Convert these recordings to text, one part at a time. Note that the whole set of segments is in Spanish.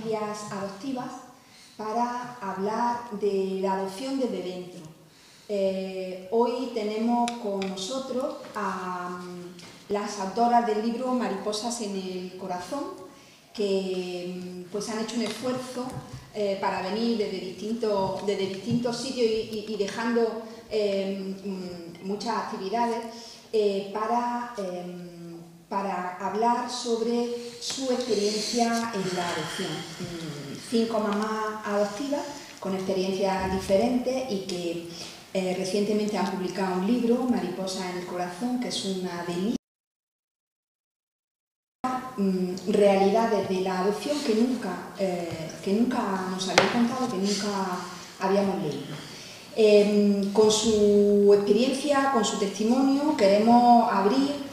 Familias adoptivas para hablar de la adopción desde dentro. Hoy tenemos con nosotros a las autoras del libro Mariposas en el corazón, que pues han hecho un esfuerzo para venir desde distintos sitios y dejando muchas actividades para hablar sobre su experiencia en la adopción. 5 mamás adoptivas con experiencias diferentes y que recientemente han publicado un libro, Mariposas en el corazón, que es una delicia. Realidades de la adopción que nunca nos habían contado, que nunca habíamos leído. Con su experiencia, con su testimonio, queremos abrir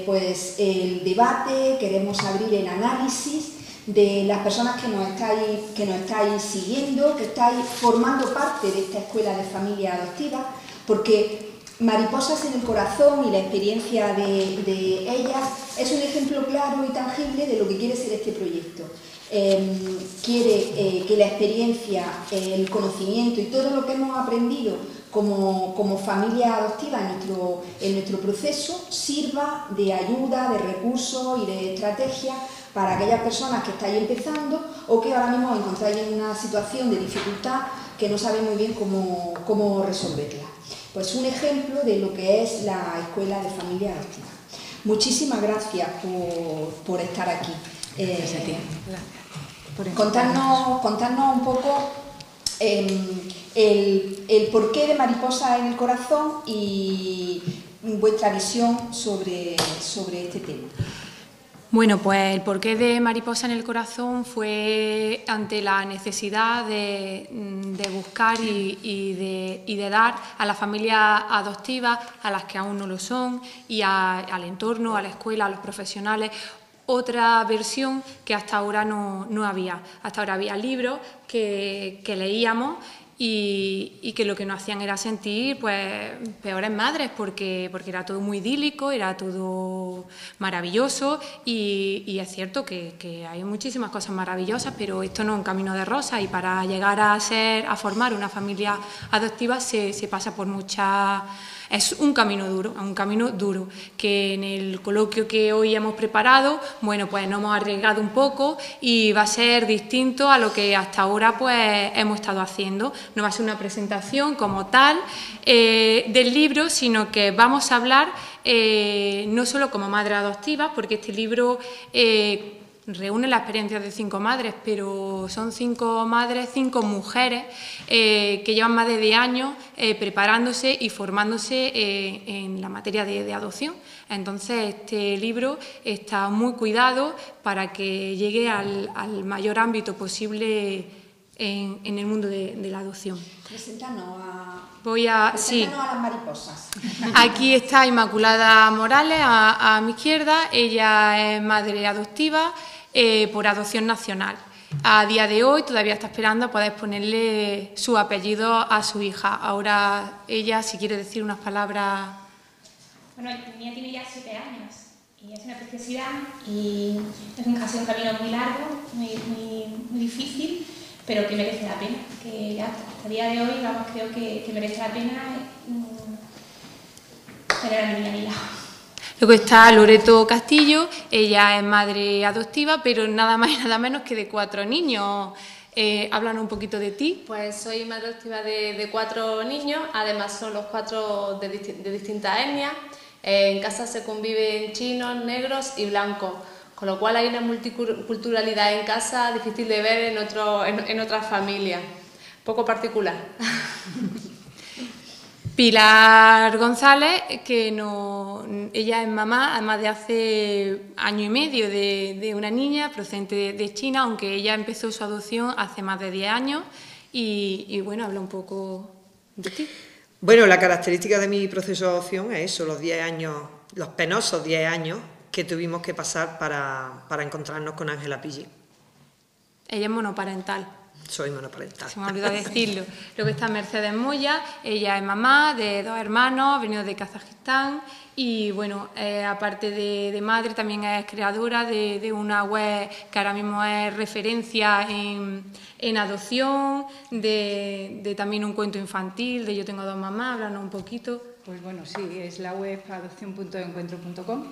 pues el debate, queremos abrir el análisis de las personas que nos estáis siguiendo, que estáis formando parte de esta escuela de familia adoptiva, porque Mariposas en el corazón y la experiencia de ellas es un ejemplo claro y tangible de lo que quiere ser este proyecto. Quiere que la experiencia, el conocimiento y todo lo que hemos aprendido como familia adoptiva en nuestro proceso sirva de ayuda, de recurso y de estrategia para aquellas personas que estáis empezando o que ahora mismo os encontráis en una situación de dificultad que no sabéis muy bien cómo resolverla. Pues un ejemplo de lo que es la Escuela de Familia Adoptiva. Muchísimas gracias por estar aquí. Gracias a ti. Contarnos un poco el porqué de Mariposas en el corazón y vuestra visión sobre este tema. Bueno, pues el porqué de Mariposa en el corazón fue ante la necesidad de buscar y de dar a las familias adoptivas, a las que aún no lo son, y al entorno, a la escuela, a los profesionales, otra versión que hasta ahora no había. Hasta ahora había libros que leíamos y que lo que nos hacían era sentir pues peores madres porque era todo muy idílico, era todo maravilloso y es cierto que hay muchísimas cosas maravillosas, pero esto no es un camino de rosas y para llegar a formar una familia adoptiva se pasa por muchas... Es un camino duro, que en el coloquio que hoy hemos preparado, bueno, pues nos hemos arriesgado un poco y va a ser distinto a lo que hasta ahora pues hemos estado haciendo. No va a ser una presentación como tal del libro, sino que vamos a hablar no solo como madres adoptivas, porque este libro reúne las experiencias de 5 madres, pero son 5 madres, 5 mujeres que llevan más de 10 años preparándose y formándose en la materia de adopción. Entonces, este libro está muy cuidado para que llegue al mayor ámbito posible en el mundo de la adopción. Preséntanos sí. a las mariposas. Aquí está Inmaculada Morales, a mi izquierda. Ella es madre adoptiva por adopción nacional. A día de hoy todavía está esperando a poder ponerle su apellido a su hija. Ahora ella, si quiere decir unas palabras... Bueno, mi niña tiene ya 7 años y es una preciosidad y ha sido un camino muy largo, muy difícil, pero que merece la pena, que ya hasta el día de hoy creo que merece la pena tener a mi niña a mi lado. Luego está Loreto Castillo, ella es madre adoptiva, pero nada más y nada menos que de 4 niños. Háblanos un poquito de ti. Pues soy madre adoptiva de 4 niños, además son los 4 de distintas etnias. En casa se conviven chinos, negros y blancos, con lo cual hay una multiculturalidad en casa difícil de ver en otras familias, poco particular. Pilar González, ella es mamá, además de hace año y medio de una niña procedente de China, aunque ella empezó su adopción hace más de 10 años y bueno, habla un poco de ti. Bueno, la característica de mi proceso de adopción es eso, los 10 años, los penosos 10 años que tuvimos que pasar para encontrarnos con Ángela Pilli. Ella es monoparental. soy monoparental. Se me ha olvidado decirlo. Luego está Mercedes Moya, ella es mamá de 2 hermanos, ha venido de Kazajistán y bueno, aparte de madre también es creadora de una web que ahora mismo es referencia en adopción, de también un cuento infantil, de Yo tengo 2 mamás, háblanos un poquito. Pues bueno, sí, es la web adopción.encuentro.com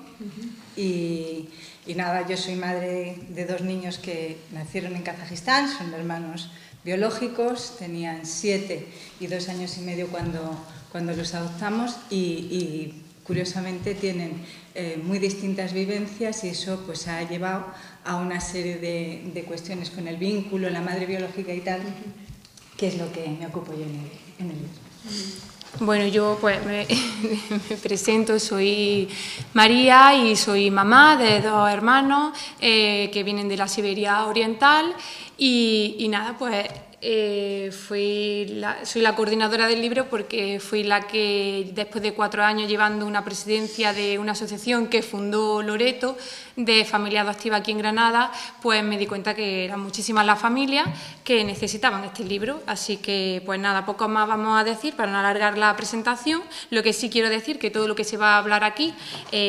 y nada, yo soy madre de 2 niños que nacieron en Kazajistán, son hermanos biológicos, tenían 7 y 2 años y medio cuando los adoptamos y curiosamente tienen muy distintas vivencias y eso pues ha llevado a una serie de cuestiones con el vínculo, la madre biológica y tal, que es lo que me ocupo yo en el libro. Bueno, yo pues me presento, soy María y soy mamá de 2 hermanos que vienen de la Siberia Oriental y nada, pues soy la coordinadora del libro porque fui la que después de 4 años llevando una presidencia de una asociación que fundó Loreto de familia adoptiva aquí en Granada, pues me di cuenta que eran muchísimas las familias que necesitaban este libro, así que pues nada, poco más vamos a decir para no alargar la presentación. Lo que sí quiero decir que todo lo que se va a hablar aquí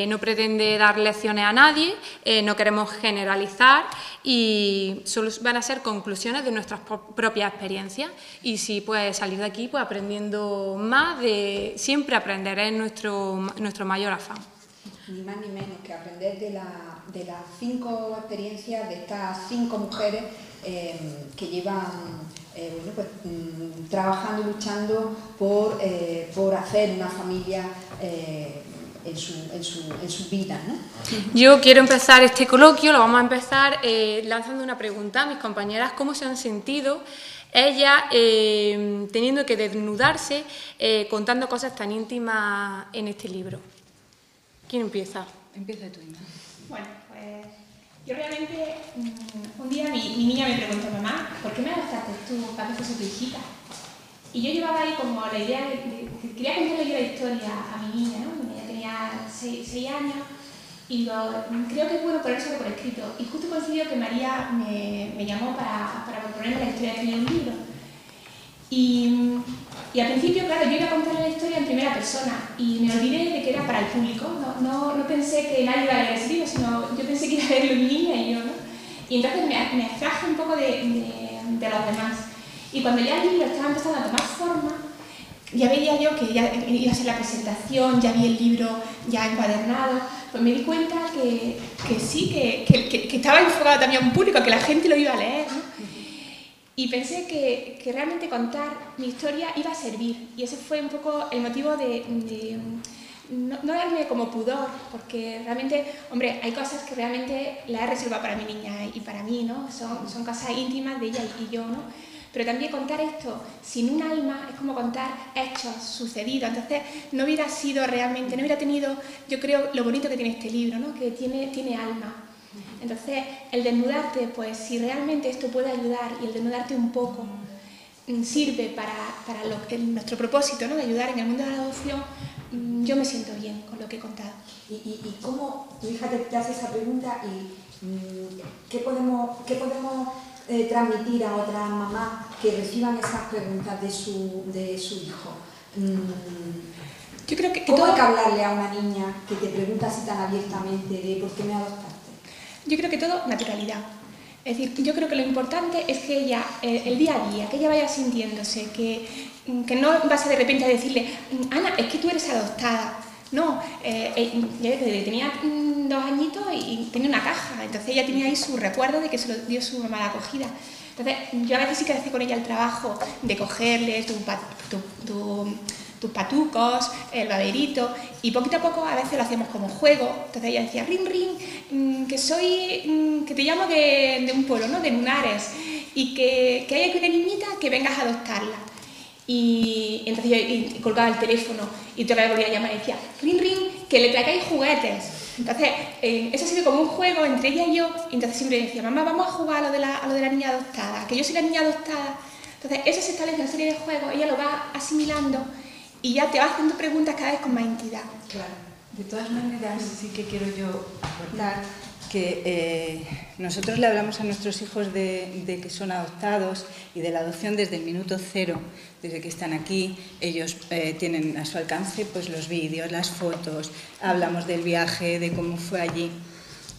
no pretende dar lecciones a nadie, no queremos generalizar y solo van a ser conclusiones de nuestras propias experiencias y si puedes salir de aquí pues aprendiendo más, siempre aprender es nuestro mayor afán. Ni más ni menos que aprender de las 5 experiencias de estas 5 mujeres que llevan trabajando y luchando por hacer una familia en su vida, ¿no? Yo quiero empezar este coloquio, lo vamos a empezar lanzando una pregunta a mis compañeras: ¿cómo se han sentido ellas teniendo que desnudarse contando cosas tan íntimas en este libro? ¿Quién empieza? Empieza tú, Inma. Bueno, pues yo realmente un día mi niña me preguntó: mamá, ¿por qué me adoptaste tú para que fuese tu hijita? Y yo llevaba ahí como la idea de que quería contarle yo la historia a mi niña, ¿no? Mi niña tenía 6 años y creo que es bueno ponérselo por escrito. Y justo coincidió que María me llamó para proponerme la historia de escribir un libro. Y al principio, claro, yo iba a contarle la historia en primera persona y me olvidé de que era para el público. No pensé que nadie iba a leer ese libro, sino yo pensé que iba a leerlo mi niña y yo, ¿no? Y entonces me abstraje un poco de los demás. Y cuando ya el libro estaba empezando a tomar forma, ya veía yo que ya iba a ser la presentación, ya vi el libro ya encuadernado, pues me di cuenta que sí, que estaba enfocado también a un público, que la gente lo iba a leer, ¿no? Y pensé que realmente contar mi historia iba a servir. Y ese fue un poco el motivo de no darme como pudor, porque realmente, hombre, hay cosas que realmente las he reservado para mi niña y para mí, ¿no? Son cosas íntimas de ella y yo, ¿no? Pero también contar esto sin un alma es como contar hechos sucedidos. Entonces no hubiera sido realmente, no hubiera tenido, yo creo, lo bonito que tiene este libro, ¿no? Que tiene alma. Entonces, el desnudarte, pues si realmente esto puede ayudar y el desnudarte un poco sirve para nuestro propósito, ¿no? De ayudar en el mundo de la adopción, yo me siento bien con lo que he contado. ¿Y cómo tu hija te hace esa pregunta y qué podemos transmitir a otras mamás que reciban esas preguntas de su hijo? Yo creo que ¿Cómo hay que hablarle a una niña que te pregunta así tan abiertamente de por qué me adoptaste? Yo creo que todo naturalidad. Es decir, yo creo que lo importante es que ella, el día a día, que ella vaya sintiéndose, que no vas a de repente a decirle: Ana, es que tú eres adoptada. No, tenía 2 añitos y tenía una caja, entonces ella tenía ahí su recuerdo de que se lo dio su mamá la acogida. Entonces, yo a veces sí que hacía con ella el trabajo de cogerle tus patucos, el baberito, y poquito a poco a veces lo hacíamos como juego. Entonces ella decía: ring, ring, que te llamo de un pueblo, ¿no? De Lunares, y que hay aquí una niñita que vengas a adoptarla. Y entonces yo colgaba el teléfono y otra vez volvía a llamar y decía: ring, ring, que le traigáis juguetes. Entonces, eso ha sido como un juego entre ella y yo, y entonces siempre decía: mamá, vamos a jugar a lo de la niña adoptada, que yo soy la niña adoptada. Entonces, eso se establece en una serie de juegos, ella lo va asimilando y ya te va haciendo preguntas cada vez con más entidad. Claro, de todas maneras sí que quiero yo aportar que nosotros le hablamos a nuestros hijos de que son adoptados y de la adopción desde el minuto cero, desde que están aquí. Ellos tienen a su alcance pues, los vídeos, las fotos, hablamos del viaje, de cómo fue allí.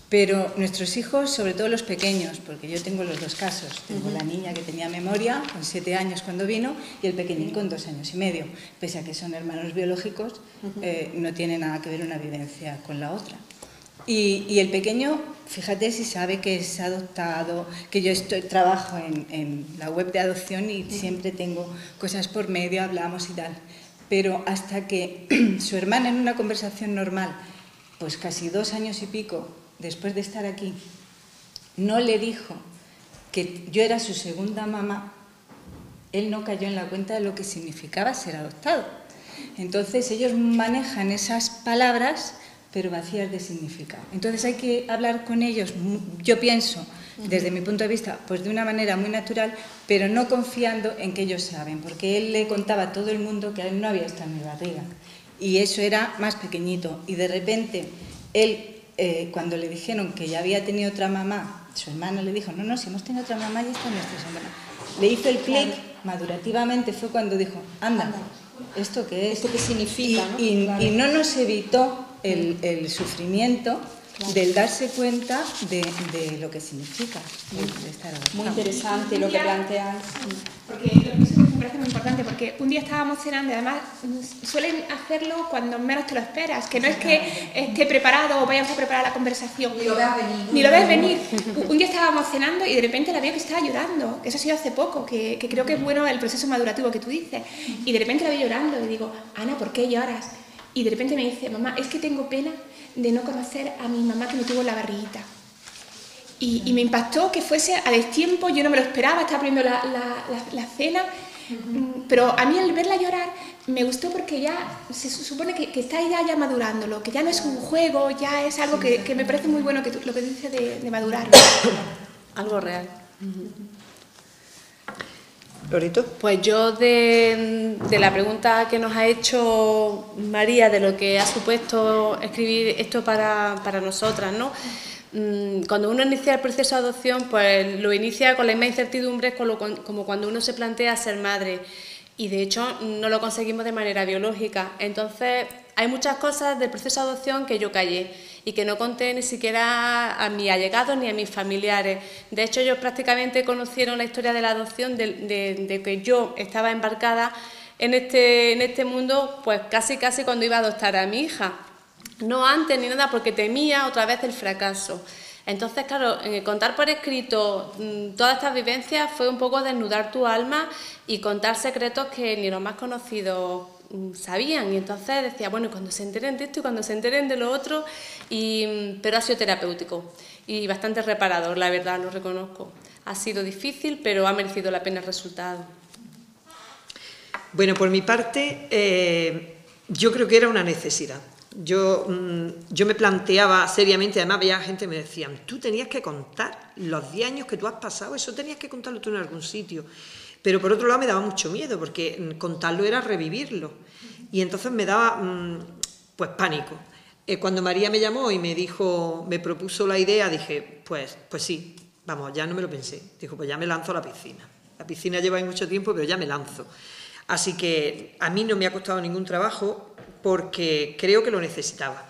Pero nuestros hijos, sobre todo los pequeños, porque yo tengo los dos casos, tengo la niña que tenía memoria con 7 años cuando vino y el pequeñín con 2 años y medio, pese a que son hermanos biológicos, no tiene nada que ver una vivencia con la otra. Y el pequeño, fíjate si sabe que es adoptado, que yo trabajo en la web de adopción y siempre tengo cosas por medio, hablamos y tal, pero hasta que su hermana en una conversación normal, pues casi 2 años y pico, después de estar aquí, no le dijo que yo era su segunda mamá, él no cayó en la cuenta de lo que significaba ser adoptado. Entonces ellos manejan esas palabras, pero vacías de significado. Entonces hay que hablar con ellos, yo pienso, desde mi punto de vista, pues de una manera muy natural, pero no confiando en que ellos saben, porque él le contaba a todo el mundo que él no había estado en mi barriga. Y eso era más pequeñito. Y de repente, él... cuando le dijeron que ya había tenido otra mamá, su hermano le dijo, no, si hemos tenido otra mamá, ya está nuestra hermana. Le hizo el clic, madurativamente fue cuando dijo, anda, ¿esto qué es? ¿Esto qué significa? Y no nos evitó el sufrimiento del darse cuenta de lo que significa el estar adoptado. Muy interesante lo que planteas. Porque lo que eso me parece muy importante, porque un día estábamos cenando y además suelen hacerlo cuando menos te lo esperas, que no es que esté preparado o vayamos a preparar la conversación. Ni lo veas venir. Ni lo ves venir. Un día estábamos cenando y de repente la veo que estaba llorando, que eso ha sido hace poco, que creo que es bueno el proceso madurativo que tú dices, y de repente la veo llorando y digo, Ana, ¿por qué lloras? Y de repente me dice, mamá, es que tengo pena de no conocer a mi mamá que me tuvo en la barriguita. Y me impactó que fuese a destiempo, yo no me lo esperaba, estaba poniendo la cena, pero a mí al verla llorar me gustó porque ya se supone que está ya madurándolo, que ya no es un juego, ya es algo que me parece muy bueno lo que dice de madurar. Algo real. ¿Lorito? Pues yo de la pregunta que nos ha hecho María de lo que ha supuesto escribir esto para nosotras, ¿no? Cuando uno inicia el proceso de adopción, pues lo inicia con la misma incertidumbre como cuando uno se plantea ser madre, y de hecho no lo conseguimos de manera biológica. Entonces hay muchas cosas del proceso de adopción que yo callé y que no conté ni siquiera a mis allegados ni a mis familiares. De hecho, ellos prácticamente conocieron la historia de la adopción de que yo estaba embarcada en este mundo, pues casi cuando iba a adoptar a mi hija. No antes ni nada, porque temía otra vez el fracaso. Entonces, claro, contar por escrito todas estas vivencias fue un poco desnudar tu alma y contar secretos que ni los más conocidos sabían. Y entonces decía, bueno, cuando se enteren de esto y cuando se enteren de lo otro, pero ha sido terapéutico y bastante reparador, la verdad, lo reconozco. Ha sido difícil, pero ha merecido la pena el resultado. Bueno, por mi parte, yo creo que era una necesidad. Yo me planteaba seriamente, además había gente que me decía, tú tenías que contar los 10 años que tú has pasado, eso tenías que contarlo tú en algún sitio. Pero por otro lado me daba mucho miedo, porque contarlo era revivirlo. Y entonces me daba pues pánico. Cuando María me llamó y me propuso la idea, dije, pues sí, vamos, ya no me lo pensé. Dijo, pues ya me lanzo a la piscina. La piscina lleva ahí mucho tiempo, pero ya me lanzo. Así que a mí no me ha costado ningún trabajo, porque creo que lo necesitaba.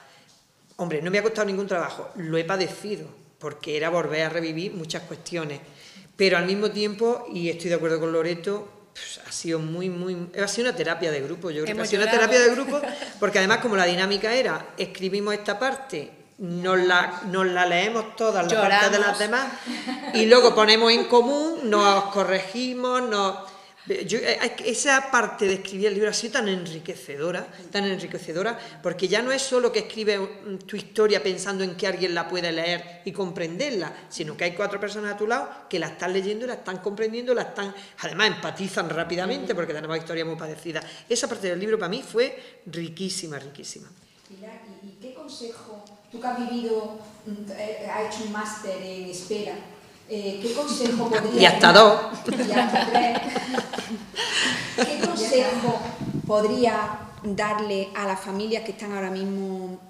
Hombre, no me ha costado ningún trabajo, lo he padecido, porque era volver a revivir muchas cuestiones. Pero al mismo tiempo, y estoy de acuerdo con Loreto, pues, ha sido ha sido una terapia de grupo. Yo creo que ha sido una terapia de grupo, porque además como la dinámica era, escribimos esta parte, nos la leemos todas, las partes de las demás, y luego ponemos en común, nos corregimos, esa parte de escribir el libro ha sido tan enriquecedora, porque ya no es solo que escribes tu historia pensando en que alguien la puede leer y comprenderla, sino que hay 4 personas a tu lado que la están leyendo, la están comprendiendo, además empatizan rápidamente porque tenemos historias muy parecidas. Esa parte del libro para mí fue riquísima. Pilar, ¿y qué consejo, tú que has vivido, has hecho un máster en espera, qué consejo podría... Y hasta 2. Y hasta 3. ¿Qué consejo podría darle a las familias que están ahora mismo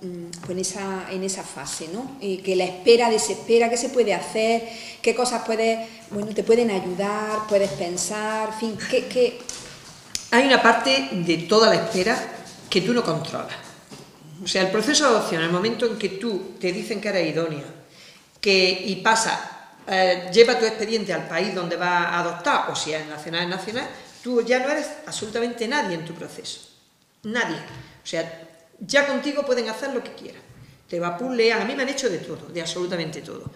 pues en esa fase, ¿no? Que la espera desespera, qué se puede hacer, qué cosas te pueden ayudar, puedes pensar, en fin, Hay una parte de toda la espera que tú no controlas. O sea, el proceso de adopción, el momento en que tú te dicen que eres idónea, lleva tu expediente al país donde vas a adoptar, o si es nacional, tú ya no eres absolutamente nadie en tu proceso. Nadie. O sea, ya contigo pueden hacer lo que quieran. Te vapulean, a mí me han hecho de todo, de absolutamente todo.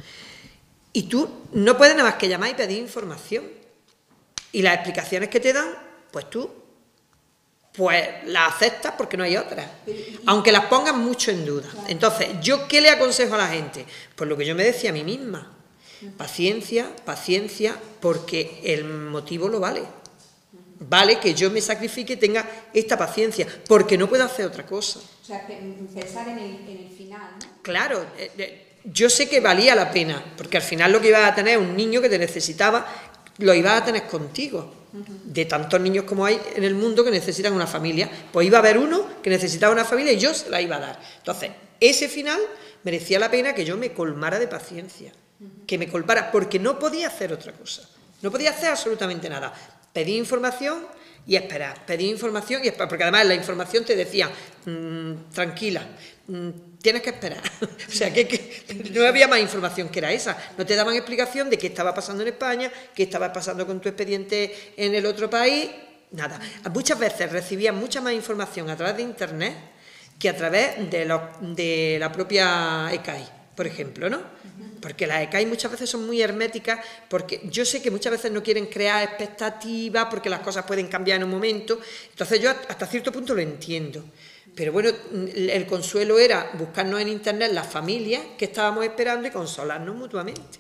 Y tú no puedes nada más que llamar y pedir información. Y las explicaciones que te dan, pues tú, pues las aceptas porque no hay otras. Aunque las pongan mucho en duda. Entonces, ¿yo qué le aconsejo a la gente? Pues lo que yo me decía a mí misma. Paciencia, paciencia, porque el motivo lo vale. Vale que yo me sacrifique y tenga esta paciencia, porque no puedo hacer otra cosa. O sea, pensar en el final, ¿no? Claro, yo sé que valía la pena, porque al final lo que ibas a tener es un niño que te necesitaba, lo ibas a tener contigo. De tantos niños como hay en el mundo que necesitan una familia, pues iba a haber uno que necesitaba una familia y yo se la iba a dar. Entonces, ese final merecía la pena que yo me colmara de paciencia, que me colmara, porque no podía hacer otra cosa, no podía hacer absolutamente nada. Pedí información y esperar, porque además la información te decía, tranquila, tienes que esperar. O sea, que no había más información que era esa. No te daban explicación de qué estaba pasando en España, qué estaba pasando con tu expediente en el otro país, nada. Muchas veces recibían mucha más información a través de Internet que a través de la propia ECAI, por ejemplo, ¿no? Porque las ECAI muchas veces son muy herméticas, porque yo sé que muchas veces no quieren crear expectativas, porque las cosas pueden cambiar en un momento. Entonces yo hasta cierto punto lo entiendo. Pero bueno, el consuelo era buscarnos en Internet las familias que estábamos esperando y consolarnos mutuamente.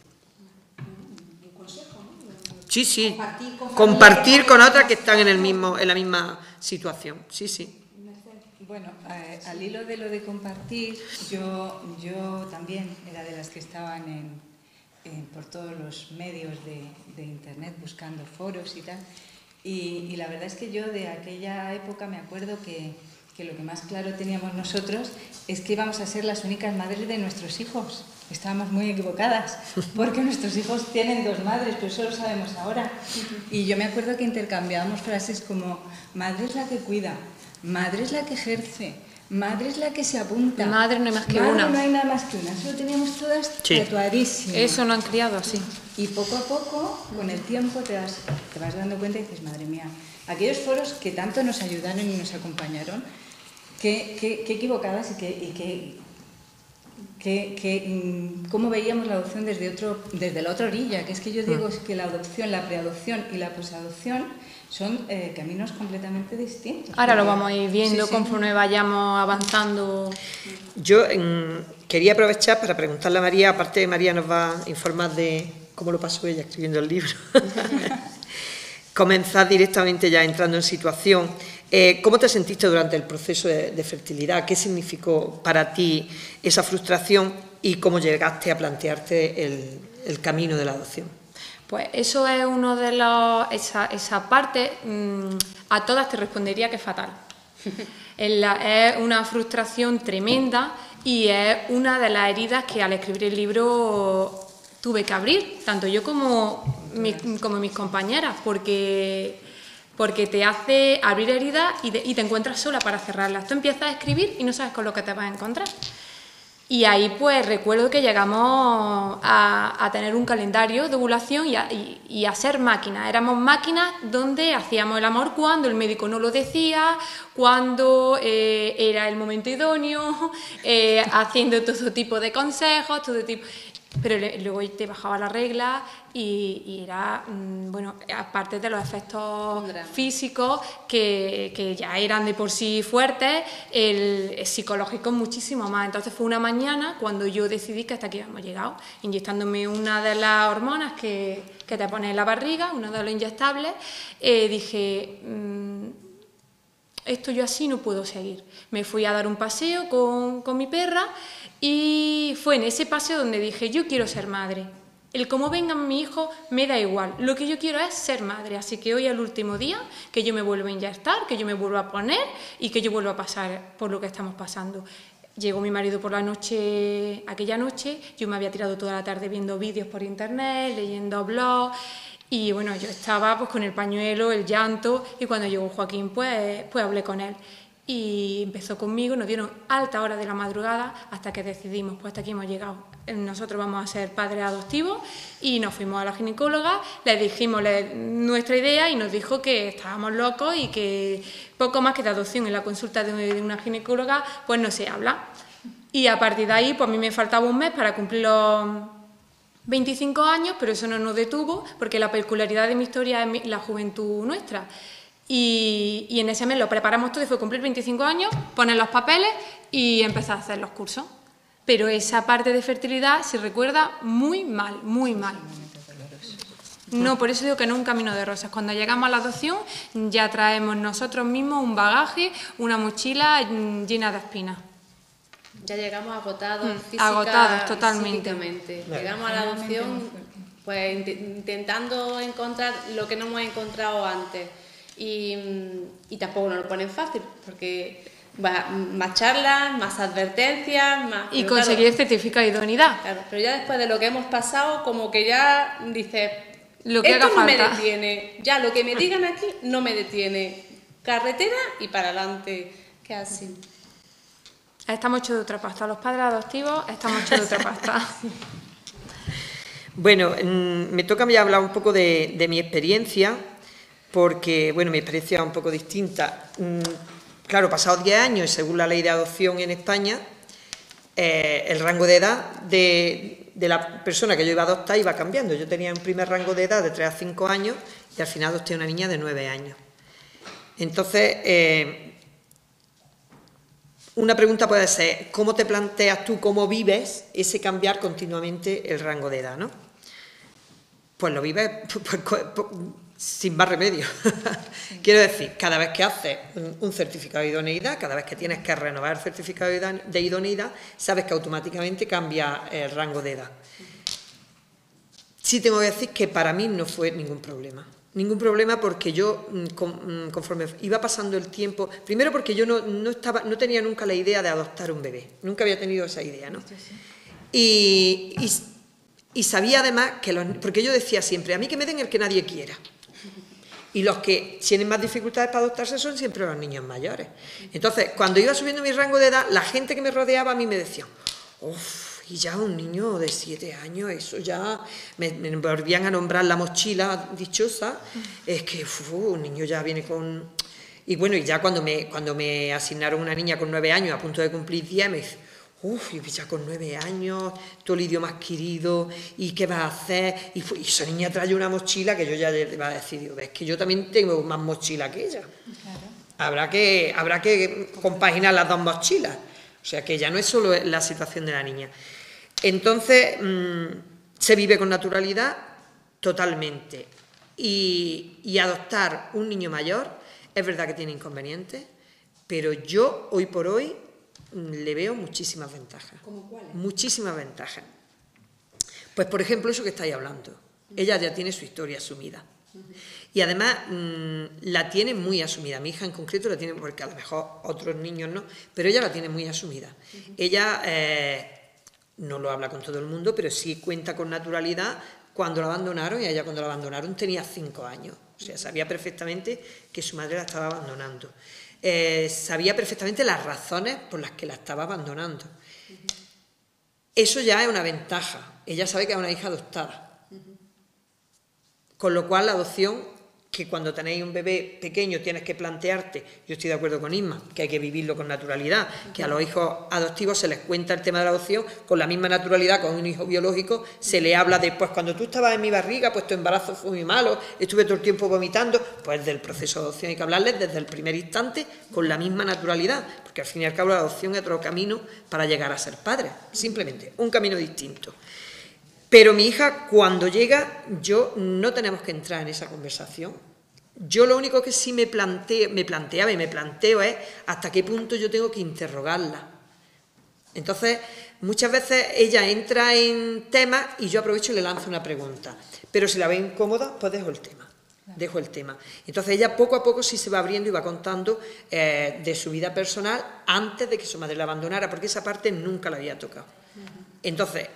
Sí, sí. Compartir con otras que están en la misma situación. Sí, sí. Bueno, al hilo de lo de compartir, yo también era de las que estaban por todos los medios de Internet buscando foros y tal. Y la verdad es que yo de aquella época me acuerdo que lo que más claro teníamos nosotros es que íbamos a ser las únicas madres de nuestros hijos. Estábamos muy equivocadas, porque nuestros hijos tienen 2 madres, pero eso lo sabemos ahora. Y yo me acuerdo que intercambiábamos frases como: madre es la que cuida, madre es la que ejerce, madre es la que se apunta. Madre no hay más que madre una. No hay nada más que una. Eso lo teníamos todas tatuadísimas. Eso lo han criado así. Y poco a poco, con el tiempo, te vas dando cuenta y dices, madre mía, aquellos foros que tanto nos ayudaron y nos acompañaron, qué equivocadas y cómo veíamos la adopción desde la otra orilla. Que es que yo digo que la adopción, la preadopción y la posadopción son caminos completamente distintos. Ahora lo vamos a ir viendo conforme vayamos avanzando. Yo quería aprovechar para preguntarle a María, aparte de María nos va a informar de cómo lo pasó ella escribiendo el libro. Comenzar directamente ya entrando en situación. ¿Cómo te sentiste durante el proceso de fertilidad? ¿Qué significó para ti esa frustración y cómo llegaste a plantearte el camino de la adopción? Pues eso es uno de los... Esa parte, a todas te respondería que es fatal. Es una frustración tremenda y es una de las heridas que al escribir el libro tuve que abrir, tanto yo como mis compañeras, porque te hace abrir heridas y te encuentras sola para cerrarlas. Tú empiezas a escribir y no sabes con lo que te vas a encontrar. Y ahí pues recuerdo que llegamos a tener un calendario de ovulación y a ser máquinas. Éramos máquinas donde hacíamos el amor cuando el médico no lo decía, cuando era el momento idóneo, haciendo todo tipo de consejos, todo tipo... Pero luego te bajaba la regla y era, bueno, aparte de los efectos físicos que ya eran de por sí fuertes, el psicológico muchísimo más. Entonces fue una mañana cuando yo decidí que hasta aquí habíamos llegado, inyectándome una de las hormonas que te pones en la barriga, uno de los inyectables. Dije, esto yo así no puedo seguir. Me fui a dar un paseo con mi perra y fue en ese paseo donde dije, yo quiero ser madre. El cómo vengan mis hijos me da igual. Lo que yo quiero es ser madre. Así que hoy es el último día, que yo me vuelva a inyectar, que yo me vuelva a poner y que yo vuelva a pasar por lo que estamos pasando. Llegó mi marido por la noche, aquella noche, yo me había tirado toda la tarde viendo vídeos por internet, leyendo blogs, y bueno, yo estaba pues con el pañuelo, el llanto, y cuando llegó Joaquín pues hablé con él. Y empezó conmigo, nos dieron alta hora de la madrugada hasta que decidimos, pues hasta aquí hemos llegado. Nosotros vamos a ser padres adoptivos y nos fuimos a la ginecóloga, le dijimos nuestra idea y nos dijo que estábamos locos y que poco más que de adopción en la consulta de una ginecóloga pues no se habla. Y a partir de ahí pues a mí me faltaba un mes para cumplir los 25 años, pero eso no nos detuvo porque la peculiaridad de mi historia es la juventud nuestra. Y en ese mes lo preparamos todo y fue cumplir 25 años, poner los papeles y empezar a hacer los cursos. Pero esa parte de fertilidad se recuerda muy mal, muy mal. No, por eso digo que no es un camino de rosas. Cuando llegamos a la adopción ya traemos nosotros mismos un bagaje, una mochila llena de espinas. Ya llegamos agotados agotados totalmente. Psíquicamente. Llegamos a la adopción pues intentando encontrar lo que no hemos encontrado antes. Y tampoco nos lo ponen fácil, porque más charlas, más advertencias, más... Y conseguir el certificado de idoneidad. Claro, pero ya después de lo que hemos pasado, como que ya dices, lo que esto haga no falta. me detiene, ya lo que me digan aquí no me detiene. Carretera y para adelante, que así. Estamos hechos de otra pasta, los padres adoptivos estamos hechos de otra pasta. Bueno, me toca ya hablar un poco de mi experiencia, porque, bueno, mi experiencia es un poco distinta. Claro, pasados 10 años, según la ley de adopción en España, el rango de edad de la persona que yo iba a adoptar iba cambiando. Yo tenía un primer rango de edad de 3 a 5 años y al final adopté una niña de 9 años. Entonces, una pregunta puede ser, ¿cómo te planteas tú, cómo vives ese cambiar continuamente el rango de edad, ¿no? Pues lo vives sin más remedio. Quiero decir, cada vez que haces un certificado de idoneidad, cada vez que tienes que renovar el certificado de idoneidad, sabes que automáticamente cambia el rango de edad. Sí tengo que decir que para mí no fue ningún problema. Ningún problema porque yo, conforme iba pasando el tiempo, primero porque yo no tenía nunca la idea de adoptar un bebé, nunca había tenido esa idea, ¿no? Y sabía además porque yo decía siempre, a mí que me den el que nadie quiera. Y los que tienen más dificultades para adoptarse son siempre los niños mayores. Entonces, cuando iba subiendo mi rango de edad, la gente que me rodeaba a mí me decía, uff, y ya un niño de 7 años, eso ya... Me volvían a nombrar la mochila dichosa, es que un niño ya viene con... Y bueno, y ya cuando me asignaron una niña con 9 años, a punto de cumplir 10, me dice, uff, y ya con 9 años, todo el idioma adquirido, ¿y qué vas a hacer? Y esa niña trae una mochila que yo ya le iba a decir, digo, es que yo también tengo más mochila que ella. Claro. Habrá que compaginar las dos mochilas. O sea, que ya no es solo la situación de la niña. Entonces, se vive con naturalidad totalmente. Y adoptar un niño mayor, es verdad que tiene inconvenientes, pero yo, hoy por hoy, le veo muchísimas ventajas. ¿Cómo cuáles? Muchísimas ventajas. Pues, por ejemplo, eso que estáis hablando. Ella ya tiene su historia asumida. Y además la tiene muy asumida. Mi hija en concreto la tiene, porque a lo mejor otros niños no, pero ella la tiene muy asumida. Ella no lo habla con todo el mundo, pero sí cuenta con naturalidad cuando la abandonaron, y ella cuando la abandonaron tenía 5 años. O sea, sabía perfectamente que su madre la estaba abandonando. Sabía perfectamente las razones por las que la estaba abandonando. Eso ya es una ventaja. Ella sabe que es una hija adoptada. Con lo cual la adopción, que cuando tenéis un bebé pequeño tienes que plantearte, yo estoy de acuerdo con Isma, que hay que vivirlo con naturalidad, que a los hijos adoptivos se les cuenta el tema de la adopción con la misma naturalidad con un hijo biológico, se le habla de, pues cuando tú estabas en mi barriga, pues tu embarazo fue muy malo, estuve todo el tiempo vomitando, pues del proceso de adopción hay que hablarles desde el primer instante con la misma naturalidad, porque al fin y al cabo la adopción es otro camino para llegar a ser padre, simplemente un camino distinto. Pero mi hija, cuando llega, yo no tenemos que entrar en esa conversación. Yo lo único que sí me planteo es hasta qué punto yo tengo que interrogarla. Entonces, Muchas veces ella entra en temas y yo aprovecho y le lanzo una pregunta, pero si la ve incómoda, pues dejo el tema. Entonces ella poco a poco sí se va abriendo y va contando de su vida personal antes de que su madre la abandonara, porque esa parte nunca la había tocado. Entonces,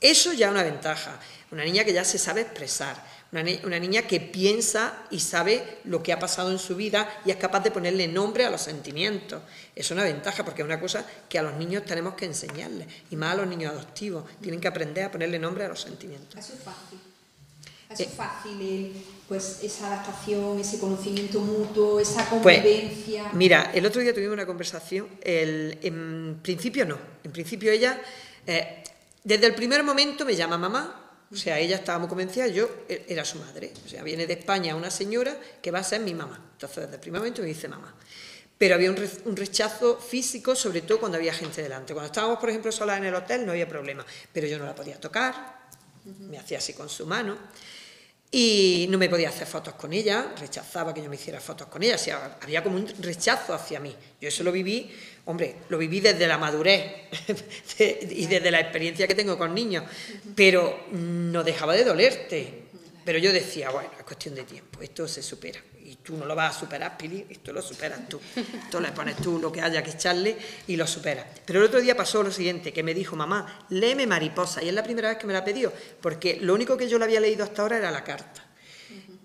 eso ya es una ventaja, una niña que ya se sabe expresar, una niña que piensa y sabe lo que ha pasado en su vida y es capaz de ponerle nombre a los sentimientos. Es una ventaja porque es una cosa que a los niños tenemos que enseñarles, y más a los niños adoptivos, tienen que aprender a ponerle nombre a los sentimientos. Eso es fácil. Eso es fácil, pues esa adaptación, ese conocimiento mutuo, esa convivencia. Pues, mira, el otro día tuvimos una conversación, en principio no, en principio ella, desde el primer momento me llama mamá. O sea, ella estaba muy convencida, yo era su madre. O sea, viene de España una señora que va a ser mi mamá. Entonces, desde el primer momento me dice mamá. Pero había un rechazo físico, sobre todo cuando había gente delante. Cuando estábamos, por ejemplo, solas en el hotel, no había problema. Pero yo no la podía tocar, me hacía así con su mano. Y no me podía hacer fotos con ella, rechazaba que yo me hiciera fotos con ella. O sea, había como un rechazo hacia mí. Yo eso lo viví, hombre, lo viví desde la madurez y desde la experiencia que tengo con niños, pero no dejaba de dolerte. Pero yo decía, bueno, es cuestión de tiempo, esto se supera. Y tú no lo vas a superar, Pili, esto lo superas tú. Esto le pones tú lo que haya que echarle y lo superas. Pero el otro día pasó lo siguiente, que me dijo, mamá, léeme Mariposa. Y es la primera vez que me la pidió, porque lo único que yo le había leído hasta ahora era la carta.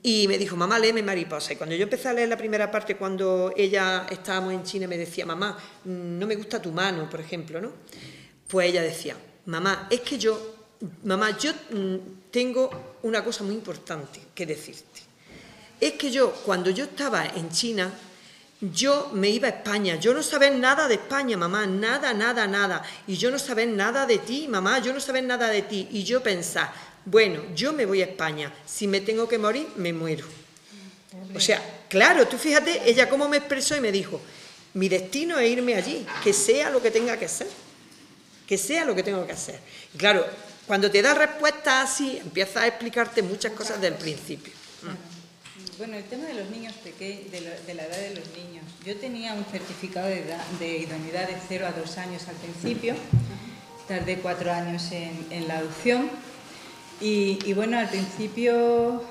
Y me dijo, mamá, léeme Mariposa. Y cuando yo empecé a leer la primera parte, cuando ella estábamos en China, me decía, mamá, no me gusta tu mano, por ejemplo, ¿no? Pues ella decía, mamá, es que yo tengo una cosa muy importante que decirte. Es que yo, cuando yo estaba en China, yo me iba a España, yo no sabía nada de España, mamá, nada. Y yo no sabía nada de ti, mamá, yo no sabía nada de ti. Y yo pensaba, bueno, yo me voy a España, si me tengo que morir, me muero. O sea, claro, tú fíjate, ella cómo me expresó y me dijo, mi destino es irme allí, que sea lo que tenga que ser, que sea lo que tengo que hacer. Y claro, cuando te da respuestas así, empiezas a explicarte muchas cosas del principio. Bueno, el tema de los niños pequeños, de la edad de los niños. Yo tenía un certificado de idoneidad de 0 a 2 años al principio, tardé 4 años en la adopción y bueno, al principio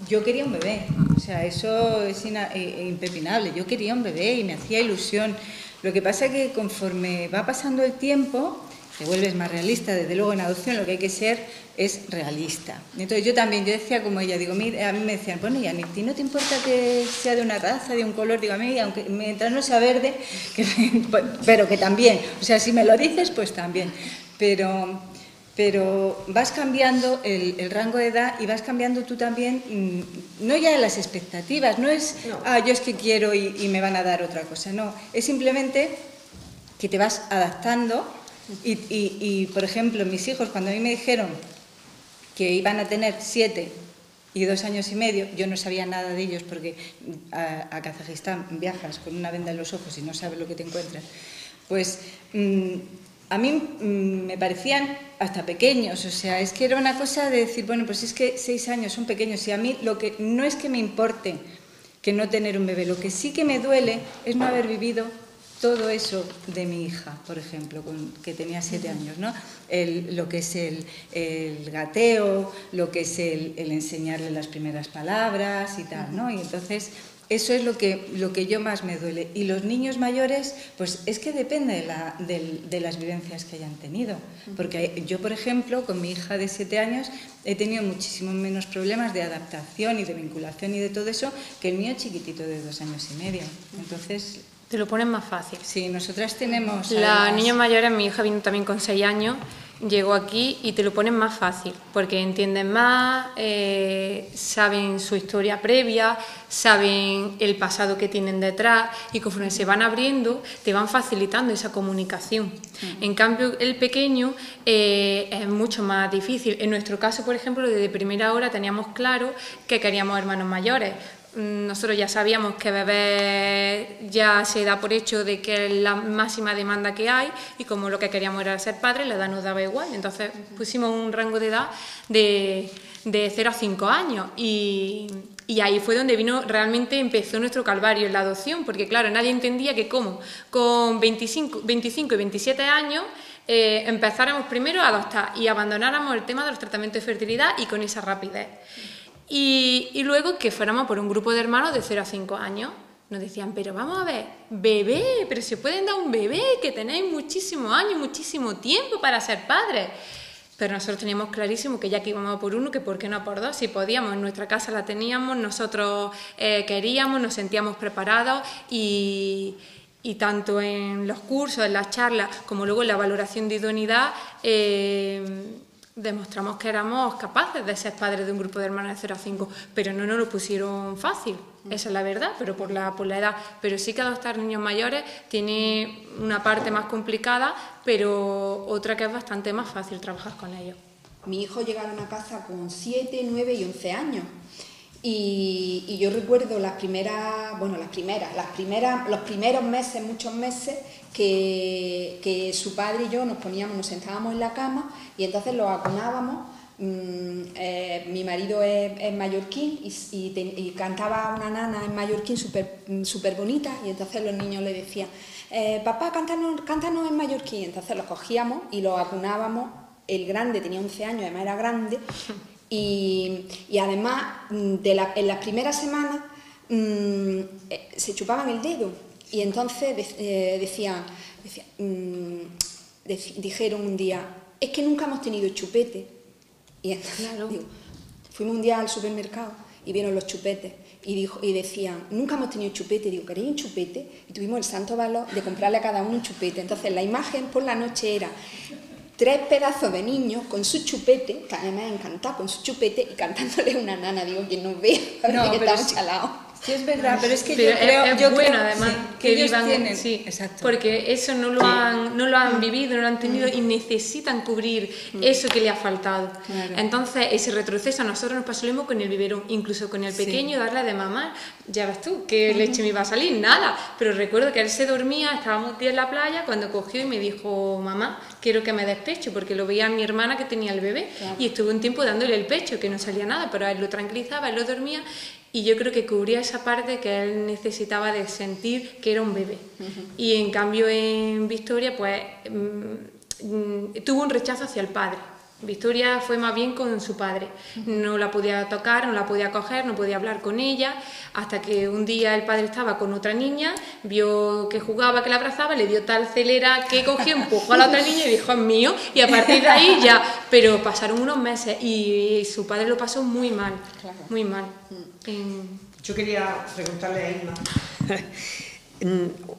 yo quería un bebé, o sea, eso es impepinable, yo quería un bebé y me hacía ilusión. Lo que pasa es que conforme va pasando el tiempo, te vuelves más realista. Desde luego en adopción lo que hay que ser es realista. Entonces yo decía como ella, digo, mira, a mí me decían, bueno, ¿y a ti no te importa que sea de una raza, de un color? Digo, a mí, aunque mientras no sea verde, pero que también, o sea, si me lo dices, pues también. Pero vas cambiando el rango de edad y vas cambiando tú también, no ya las expectativas, no es, yo es que quiero y me van a dar otra cosa, no, es simplemente que te vas adaptando. Y, por ejemplo, mis hijos, cuando a mí me dijeron que iban a tener 7 y 2 años y medio, yo no sabía nada de ellos porque a Kazajistán viajas con una venda en los ojos y no sabes lo que te encuentras, pues a mí me parecían hasta pequeños, o sea, es que era una cosa de decir, bueno, pues es que 6 años son pequeños y a mí lo que no es que me importe que no tener un bebé, lo que sí que me duele es no haber vivido todo eso de mi hija, por ejemplo, que tenía 7 años, ¿no? Lo que es el gateo, lo que es el enseñarle las primeras palabras y tal, ¿no? Y entonces eso es lo que yo más me duele. Y los niños mayores, pues es que depende de las vivencias que hayan tenido. Porque yo, por ejemplo, con mi hija de 7 años he tenido muchísimo menos problemas de adaptación y de vinculación y de todo eso que el mío chiquitito de 2 años y medio. Entonces te lo ponen más fácil. Sí, nosotras tenemos... Las niñas mayores, mi hija vino también con 6 años, llegó aquí y te lo ponen más fácil, porque entienden más, saben su historia previa, saben el pasado que tienen detrás y conforme se van abriendo te van facilitando esa comunicación. En cambio, el pequeño es mucho más difícil. En nuestro caso, por ejemplo, desde primera hora teníamos claro que queríamos hermanos mayores. Nosotros ya sabíamos que bebé ya se da por hecho de que es la máxima demanda que hay y como lo que queríamos era ser padres, la edad nos daba igual. Entonces pusimos un rango de edad de 0 a 5 años y ahí fue donde realmente empezó nuestro calvario en la adopción, porque claro, nadie entendía que cómo con 25 y 27 años empezáramos primero a adoptar y abandonáramos el tema de los tratamientos de fertilidad y con esa rapidez. Y luego que fuéramos por un grupo de hermanos de 0 a 5 años. Nos decían, pero vamos a ver, bebé, pero se pueden dar un bebé, que tenéis muchísimos años, muchísimo tiempo para ser padres. Pero nosotros teníamos clarísimo que ya que íbamos a por uno, que por qué no a por dos, si podíamos, en nuestra casa la teníamos, nosotros queríamos, nos sentíamos preparados y tanto en los cursos, en las charlas, como luego en la valoración de idoneidad, demostramos que éramos capaces de ser padres de un grupo de hermanos de 0 a 5, pero no nos lo pusieron fácil, esa es la verdad, pero por la edad. Pero sí que adoptar niños mayores tiene una parte más complicada, pero otra que es bastante más fácil trabajar con ellos. Mi hijo llegaron a casa con 7, 9 y 11 años. Y yo recuerdo los primeros meses, muchos meses, que su padre y yo nos sentábamos en la cama y entonces los acunábamos. Mi marido es mallorquín y cantaba una nana en mallorquín súper bonita, y entonces los niños le decían, papá, cántanos en mallorquín. Entonces los cogíamos y los acunábamos. El grande tenía 11 años, además era grande. Y además, en las primeras semanas se chupaban el dedo y entonces dijeron un día, es que nunca hemos tenido chupete. Y entonces, claro, fuimos un día al supermercado y vieron los chupetes y decían, nunca hemos tenido chupete. Digo, ¿queréis un chupete? Y tuvimos el santo valor de comprarle a cada uno un chupete. Entonces la imagen por la noche era 3 pedazos de niños con su chupete, que además encantado con su chupete, y cantándole una nana. Digo, quien nos ve, parece que estamos chalados. Sí, es verdad, pero es que pero yo creo además sí, que ellos vivan, tienen, sí, exacto, porque eso no lo han vivido, no lo han tenido y necesitan cubrir eso que le ha faltado. Claro. Entonces ese retroceso a nosotros nos pasó lo mismo con el biberón, incluso con el pequeño, darle de mamar. Ya ves tú, ¿qué leche me iba a salir? Nada. Pero recuerdo que él se dormía, estábamos un día en la playa, cuando cogió y me dijo, mamá, quiero que me des pecho, porque lo veía a mi hermana que tenía el bebé, claro, y estuve un tiempo dándole el pecho, que no salía nada, pero a él lo tranquilizaba, él lo dormía. Y yo creo que cubría esa parte que él necesitaba de sentir que era un bebé. Y en cambio en Victoria, pues tuvo un rechazo hacia el padre. Victoria fue más bien con su padre. No la podía tocar, no la podía coger, no podía hablar con ella, hasta que un día el padre estaba con otra niña, vio que jugaba, que la abrazaba, le dio tal celera que cogió, empujó a la otra niña y dijo, es mío, y a partir de ahí ya. Pero pasaron unos meses y su padre lo pasó muy mal, claro, muy mal. Yo quería preguntarle a Irma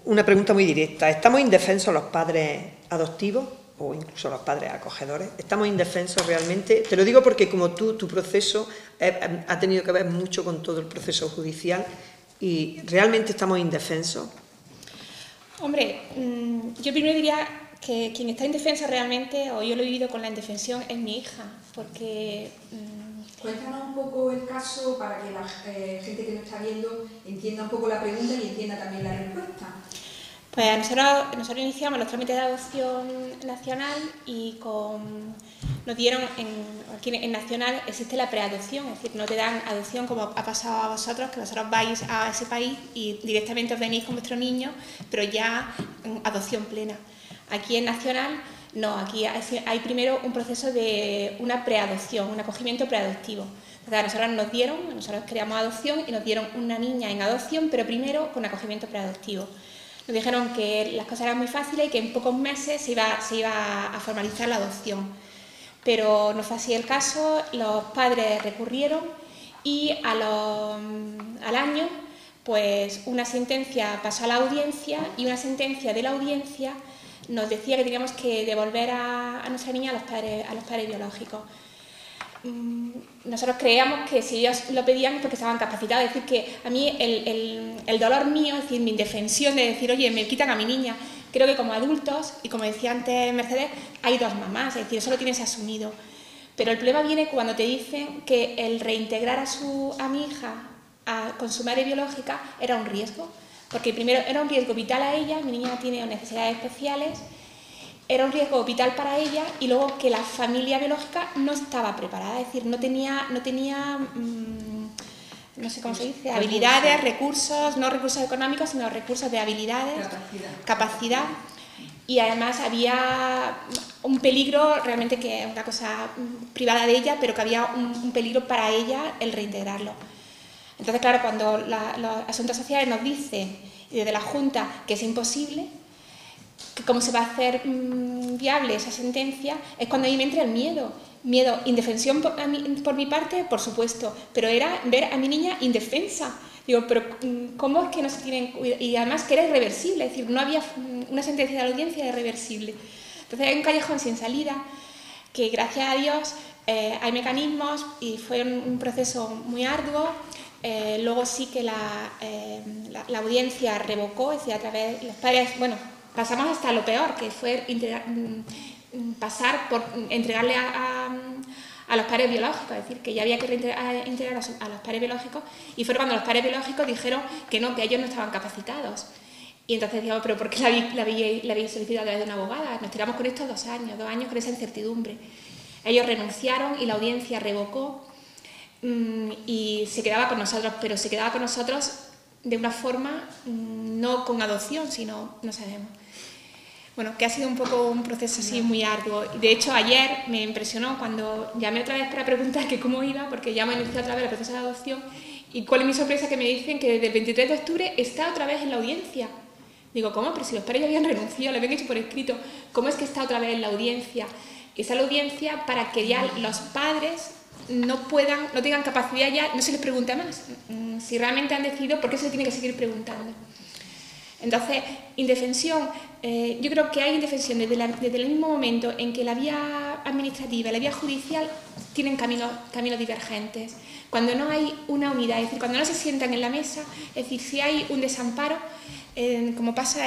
una pregunta muy directa. ¿Estamos indefensos los padres adoptivos o incluso los padres acogedores? ¿Estamos indefensos realmente? Te lo digo porque como tu proceso ha tenido que ver mucho con todo el proceso judicial, y ¿realmente estamos indefensos? Hombre, yo primero diría que quien está indefenso realmente, o yo lo he vivido con la indefensión, es mi hija, porque... Cuéntanos un poco el caso para que la gente que nos está viendo entienda un poco la pregunta y entienda también la respuesta. Pues nosotros iniciamos los trámites de adopción nacional y nos dieron, aquí en nacional existe la preadopción, es decir, no te dan adopción como ha pasado a vosotros, que vosotros vais a ese país y directamente os venís con vuestro niño, pero ya adopción plena. Aquí en nacional no, aquí hay primero un proceso de una preadopción, un acogimiento preadoptivo. Entonces, nosotros queríamos adopción y nos dieron una niña en adopción, pero primero con acogimiento preadoptivo. Nos dijeron que las cosas eran muy fáciles y que en pocos meses se iba a formalizar la adopción. Pero no fue así el caso, los padres recurrieron y al año pues una sentencia pasó a la audiencia y una sentencia de la audiencia nos decía que teníamos que devolver a nuestra niña a los padres biológicos. Nosotros creíamos que si ellos lo pedían es porque estaban capacitados, es decir, que a mí el dolor mío, es decir, mi indefensión de decir, oye, me quitan a mi niña, creo que como adultos, y como decía antes Mercedes, hay dos mamás, es decir, eso lo tienes asumido. Pero el problema viene cuando te dicen que el reintegrar a mi hija con su madre biológica era un riesgo, porque primero era un riesgo vital a ella, mi niña tiene necesidades especiales, era un riesgo vital para ella, y luego que la familia biológica no estaba preparada, es decir, no tenía no sé cómo se dice, habilidades, recursos, no recursos económicos, sino recursos de habilidades, capacidad. y además había un peligro, realmente que es una cosa privada de ella, pero que había un peligro para ella el reintegrarlo. Entonces, claro, cuando los asuntos sociales nos dicen desde la Junta que es imposible, que cómo se va a hacer viable esa sentencia, es cuando a mí me entra el miedo. Miedo, indefensión por mi parte, por supuesto, pero era ver a mi niña indefensa. Digo, pero ¿cómo es que no se tienen cuidado? Y además que era irreversible, es decir, no había una sentencia de la audiencia irreversible. Entonces hay un callejón sin salida que, gracias a Dios, hay mecanismos y fue un proceso muy arduo. Luego sí que la audiencia revocó, es decir, a través de los padres, bueno, pasamos hasta lo peor, que fue pasar por entregarle a los padres biológicos, es decir, que ya había que integrar a los padres biológicos, y fue cuando los padres biológicos dijeron que no, que ellos no estaban capacitados. Y entonces decíamos, ¿pero por qué la habéis solicitado a través de una abogada? Nos tiramos con esto 2 años con esa incertidumbre. Ellos renunciaron y la audiencia revocó y se quedaba con nosotros, pero se quedaba con nosotros de una forma, no con adopción, sino, no sabemos. Bueno, que ha sido un poco un proceso así muy arduo. De hecho, ayer me impresionó cuando llamé otra vez para preguntar que cómo iba, porque ya me iniciado otra vez el proceso de adopción, y cuál es mi sorpresa que me dicen que desde el 23 de octubre está otra vez en la audiencia. Digo, ¿cómo? Pero si los padres ya habían renunciado, lo habían hecho por escrito, ¿cómo es que está otra vez en la audiencia? Está en la audiencia para que ya los padres no tengan capacidad ya, no se les pregunte más. Si realmente han decidido, ¿por qué se tiene que seguir preguntando? Entonces, indefensión, yo creo que hay indefensión desde el mismo momento en que la vía administrativa y la vía judicial tienen caminos divergentes. Cuando no hay una unidad, es decir, cuando no se sientan en la mesa, es decir, si hay un desamparo, como pasa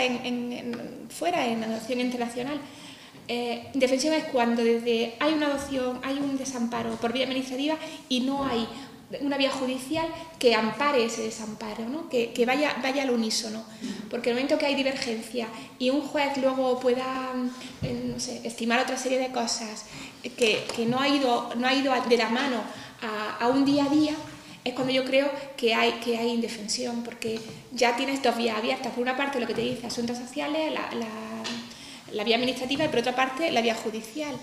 fuera en adopción internacional, indefensión es cuando desde hay una adopción, hay un desamparo por vía administrativa y no hay una vía judicial que ampare ese desamparo, ¿no? que vaya al unísono, porque en el momento que hay divergencia y un juez luego pueda no sé, estimar otra serie de cosas que no ha ido de la mano a un día a día, es cuando yo creo que hay indefensión, porque ya tienes 2 vías abiertas. Por una parte, lo que te dice asuntos sociales, la vía administrativa, y por otra parte, la vía judicial.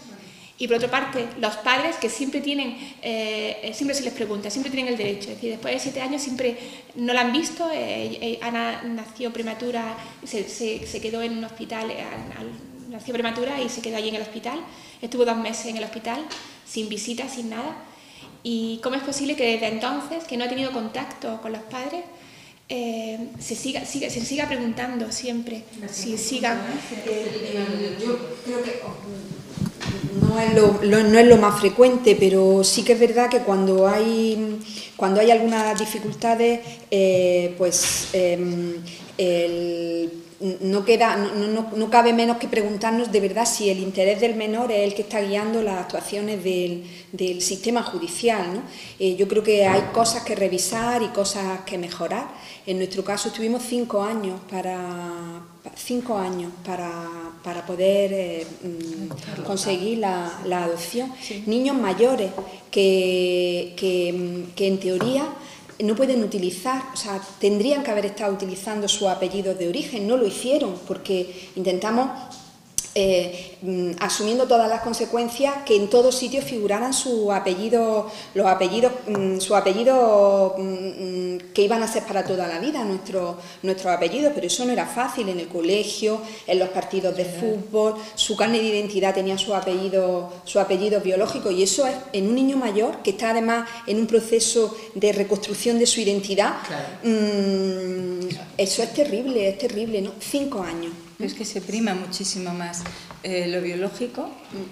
Y por otra parte, los padres que siempre siempre se les pregunta, siempre tienen el derecho. Es decir, después de 7 años siempre no la han visto. Ana nació prematura, se quedó en un hospital, nació prematura y se quedó allí en el hospital. Estuvo 2 meses en el hospital, sin visita, sin nada. ¿Y cómo es posible que desde entonces, que no ha tenido contacto con los padres, se siga preguntando siempre? Yo creo que no es lo más frecuente, pero sí que es verdad que cuando hay algunas dificultades, no cabe menos que preguntarnos de verdad si el interés del menor es el que está guiando las actuaciones del sistema judicial, ¿no? Yo creo que hay cosas que revisar y cosas que mejorar. En nuestro caso estuvimos 5 años para poder conseguir la adopción. Sí. Niños mayores que en teoría no pueden utilizar, o sea, tendrían que haber estado utilizando sus apellidos de origen, no lo hicieron porque intentamos, asumiendo todas las consecuencias, que en todos sitios figuraran sus apellidos que iban a ser para toda la vida, nuestros apellidos, pero eso no era fácil. En el colegio, en los partidos de fútbol, su carnet de identidad tenía su apellido biológico, y eso es en un niño mayor que está además en un proceso de reconstrucción de su identidad. Claro. Eso es terrible, ¿no? 5 años. Es que se prima muchísimo más lo biológico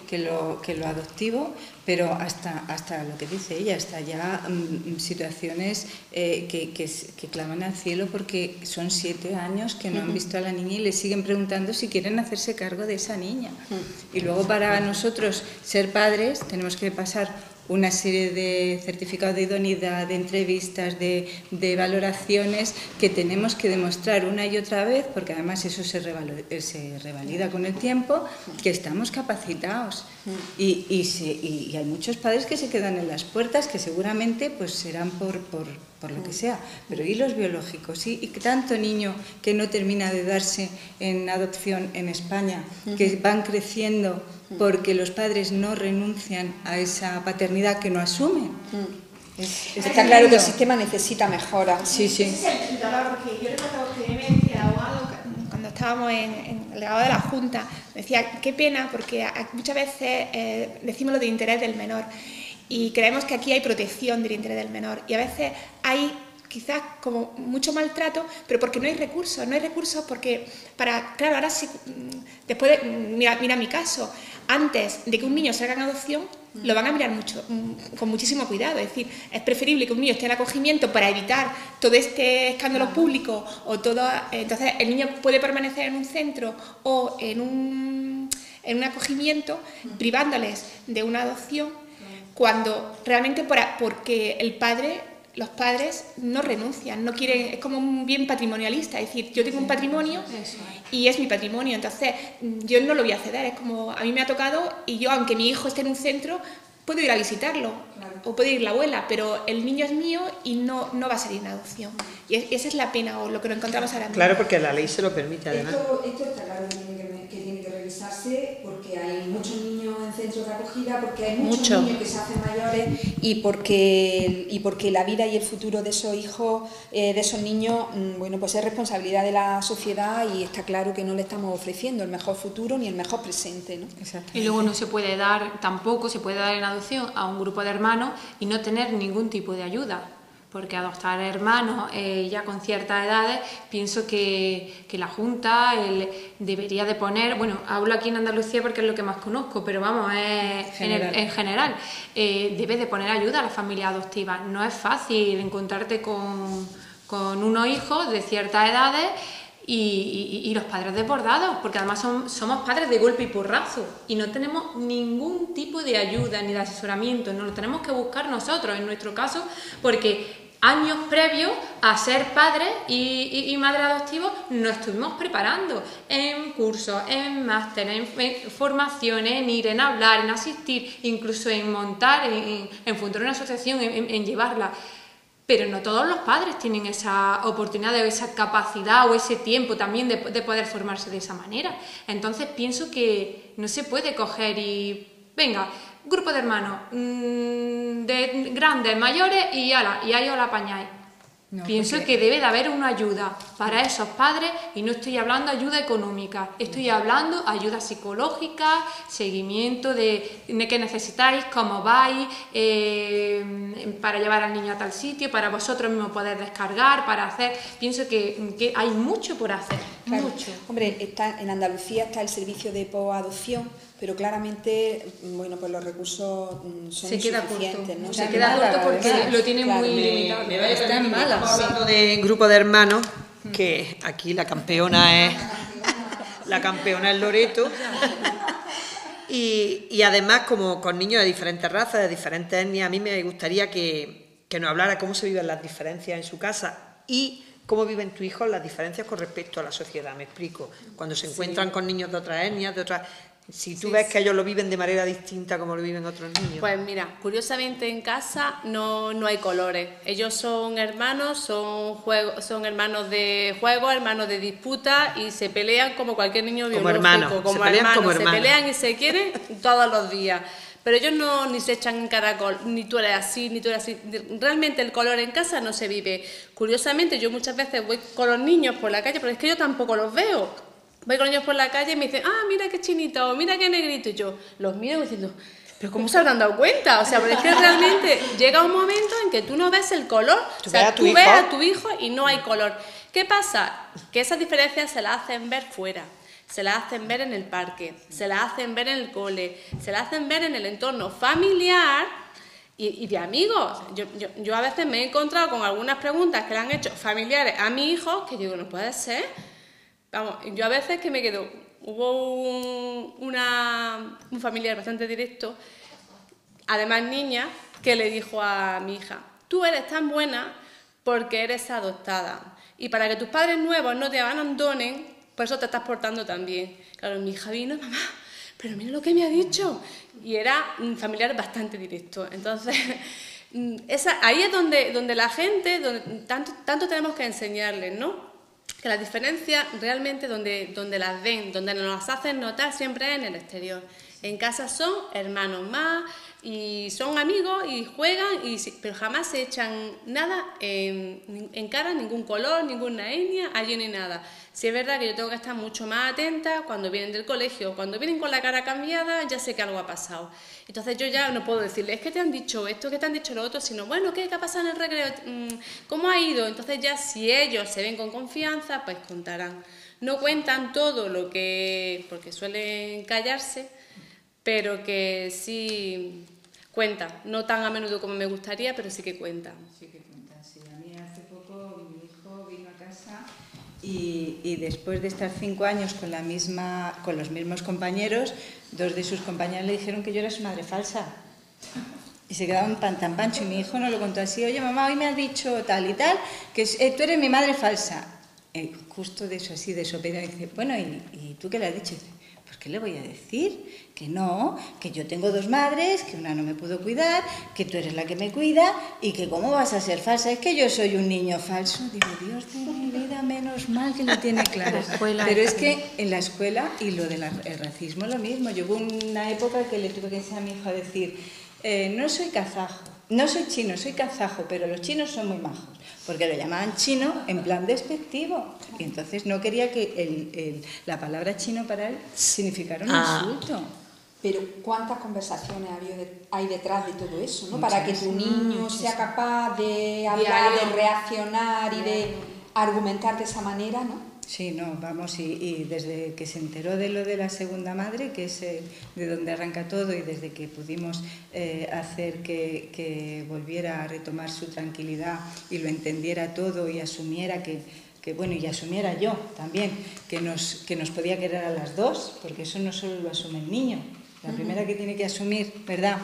que lo adoptivo, pero hasta lo que dice ella, hasta ya situaciones que claman al cielo porque son 7 años que no han visto a la niña y le siguen preguntando si quieren hacerse cargo de esa niña. Y luego para nosotros ser padres tenemos que pasar una serie de certificados de idoneidad, de entrevistas, de valoraciones que tenemos que demostrar una y otra vez, porque además eso se revalida con el tiempo, que estamos capacitados. Y hay muchos padres que se quedan en las puertas, que seguramente pues serán por por lo que sea, pero ¿y los biológicos? ¿Y tanto niño que no termina de darse en adopción en España, que van creciendo porque los padres no renuncian a esa paternidad que no asumen? Está claro que el sistema necesita mejora. Sí, sí. Ese es el dolor, porque yo recuerdo que me decía el abogado cuando estábamos en el legado de la Junta, decía, qué pena, porque muchas veces decimos lo de interés del menor y creemos que aquí hay protección del interés del menor y a veces hay quizás como mucho maltrato, pero porque no hay recursos porque claro, ahora sí, después de, mira mi caso, antes de que un niño salga en adopción, lo van a mirar con muchísimo cuidado, es decir, es preferible que un niño esté en acogimiento para evitar todo este escándalo público o todo, entonces el niño puede permanecer en un centro o en un acogimiento privándoles de una adopción cuando realmente porque los padres no renuncian, no quieren, es como un bien patrimonialista, es decir, yo tengo un patrimonio y es mi patrimonio, entonces yo no lo voy a ceder, es como a mí me ha tocado y yo, aunque mi hijo esté en un centro, puedo ir a visitarlo o puede ir la abuela, pero el niño es mío y no va a salir en adopción. Y esa es la pena o lo que nos encontramos ahora mismo. Claro, porque la ley se lo permite además. Esto está claro que tiene que revisarse porque hay muchos niños en centros de acogida, porque hay muchos niños que se hacen mayores y porque la vida y el futuro de esos hijos, de esos niños, bueno, pues es responsabilidad de la sociedad y está claro que no le estamos ofreciendo el mejor futuro ni el mejor presente, ¿no? Y luego no se puede dar, tampoco se puede dar en adopción a un grupo de hermanos y no tener ningún tipo de ayuda. Porque adoptar hermanos ya con ciertas edades, pienso que la Junta debería de poner, bueno, hablo aquí en Andalucía porque es lo que más conozco, pero vamos, en general, debe de poner ayuda a las familias adoptivas. No es fácil encontrarte con unos hijos de ciertas edades y los padres desbordados, porque además somos padres de golpe y porrazo y no tenemos ningún tipo de ayuda ni de asesoramiento, nos lo tenemos que buscar nosotros, en nuestro caso, porque años previos a ser padres y madres adoptivos nos estuvimos preparando en cursos, en máster, en formaciones, en ir, en hablar, en asistir, incluso en montar, en fundar una asociación, en llevarla. Pero no todos los padres tienen esa oportunidad, o esa capacidad o ese tiempo también de poder formarse de esa manera. Entonces pienso que no se puede coger y, venga, grupo de hermanos, de grandes, mayores y ahí os la apañáis. No, pienso que debe de haber una ayuda para esos padres y no estoy hablando de ayuda económica, estoy hablando de ayuda psicológica, seguimiento de qué necesitáis, cómo vais, para llevar al niño a tal sitio, para vosotros mismos poder descargar, para hacer. Pienso que hay mucho por hacer, claro. Mucho. Hombre, en Andalucía está el servicio de posadopción, pero claramente, bueno, pues los recursos son insuficientes, ¿no? Se queda corto porque lo tiene muy limitado. Está en mala. Hablando de grupo de hermanos, que aquí la campeona es Loreto, y además como con niños de diferentes razas, de diferentes etnias, a mí me gustaría que nos hablara cómo se viven las diferencias en su casa y cómo viven tus hijos las diferencias con respecto a la sociedad. Me explico, cuando se encuentran con niños de otras etnias, de otras... Si tú ves que ellos lo viven de manera distinta como lo viven otros niños. Pues mira, curiosamente en casa no hay colores. Ellos son hermanos, son hermanos de juego, hermanos de disputa y se pelean como cualquier niño biológico. Como hermanos. Se pelean y se quieren todos los días. Pero ellos ni se echan en caracol, ni tú eres así, ni tú eres así. Realmente el color en casa no se vive. Curiosamente, yo muchas veces voy con los niños por la calle, pero es que yo tampoco los veo. Voy con ellos por la calle y me dicen, mira qué chinito, mira qué negrito. Y yo los miro diciendo, pero ¿cómo se habrán dado cuenta? O sea, pero es que realmente llega un momento en que tú no ves el color. Tú ves a tu hijo y no hay color. ¿Qué pasa? Que esas diferencias se las hacen ver fuera. Se las hacen ver en el parque, se las hacen ver en el cole, se las hacen ver en el entorno familiar y de amigos. Yo a veces me he encontrado con algunas preguntas que le han hecho familiares a mi hijo que digo, no puede ser. Vamos, yo a veces que me quedo... Hubo un familiar bastante directo, además niña, que le dijo a mi hija, tú eres tan buena porque eres adoptada y para que tus padres nuevos no te abandonen, por eso te estás portando tan bien. Claro, mi hija vino, mamá, pero mira lo que me ha dicho. Y era un familiar bastante directo. Entonces, Ahí es donde la gente, tanto tenemos que enseñarles, ¿no? Que las diferencias realmente donde las ven, donde nos las hacen notar siempre es en el exterior. En casa son hermanos más y son amigos y juegan, pero jamás se echan nada en cara, ningún color, ninguna etnia, allí ni nada. Sí es verdad que yo tengo que estar mucho más atenta cuando vienen del colegio, cuando vienen con la cara cambiada, ya sé que algo ha pasado. Entonces yo ya no puedo decirles, es que te han dicho esto, que te han dicho lo otro, sino, bueno, ¿qué ha pasado en el recreo? ¿Cómo ha ido? Entonces ya si ellos se ven con confianza, pues contarán. No cuentan todo porque suelen callarse, pero que sí cuentan, no tan a menudo como me gustaría, pero sí que cuentan. Sí que cuentan, sí. A mí hace poco mi hijo vino a casa y después de estar 5 años con los mismos compañeros, 2 de sus compañeras le dijeron que yo era su madre falsa. Y se quedaban tan pancho y mi hijo no lo contó así, oye mamá, hoy me has dicho tal y tal, que tú eres mi madre falsa. Justo de eso, así, de sopera, dice, bueno, ¿y tú qué le has dicho? Dice, pues ¿qué le voy a decir? Que no, que yo tengo 2 madres, que una no me pudo cuidar, que tú eres la que me cuida y que cómo vas a ser falsa, es que yo soy un niño falso. Digo, Dios de mi vida, menos mal que lo tiene claro. Pero es que en la escuela y lo del racismo lo mismo. Yo hubo una época que le tuve que enseñar a mi hijo a decir, no soy kazajo, no soy chino, soy kazajo, pero los chinos son muy majos. Porque lo llamaban chino en plan despectivo. Y entonces no quería que la palabra chino para él significara un insulto. Pero ¿cuántas conversaciones hay detrás de todo eso, ¿no? Para que tu niño sea capaz de hablar, de reaccionar y de argumentar de esa manera, ¿no? Sí, no, vamos, y desde que se enteró de lo de la segunda madre, que es de donde arranca todo, y desde que pudimos hacer que volviera a retomar su tranquilidad y lo entendiera todo y asumiera y asumiera yo también, que nos podía querer a las 2, porque eso no solo lo asume el niño, la primera que tiene que asumir, ¿verdad?,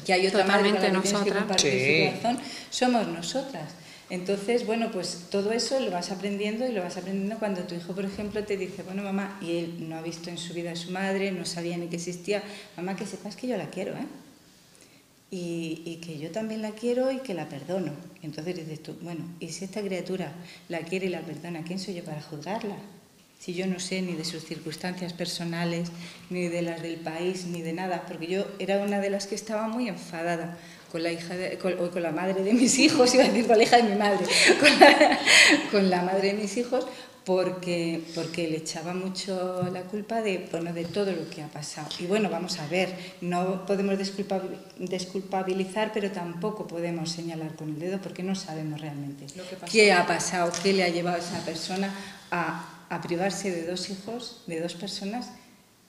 que hay otra madre con la que tienes que compartir su corazón, somos nosotras. Entonces, bueno, pues todo eso lo vas aprendiendo y lo vas aprendiendo cuando tu hijo, por ejemplo, te dice, bueno, mamá, y él no ha visto en su vida a su madre, no sabía ni que existía, mamá, que sepas que yo la quiero, ¿eh? Y que yo también la quiero y que la perdono. Y entonces dices tú, bueno, y si esta criatura la quiere y la perdona, ¿quién soy yo para juzgarla? Si yo no sé ni de sus circunstancias personales, ni de las del país, ni de nada, porque yo era una de las que estaba muy enfadada con la madre de mis hijos, iba a decir con la hija de mi madre, con la madre de mis hijos, porque le echaba mucho la culpa de todo lo que ha pasado. Y bueno, vamos a ver, no podemos desculpabilizar, pero tampoco podemos señalar con el dedo porque no sabemos realmente qué ha pasado, qué le ha llevado a esa persona a privarse de 2 hijos, de 2 personas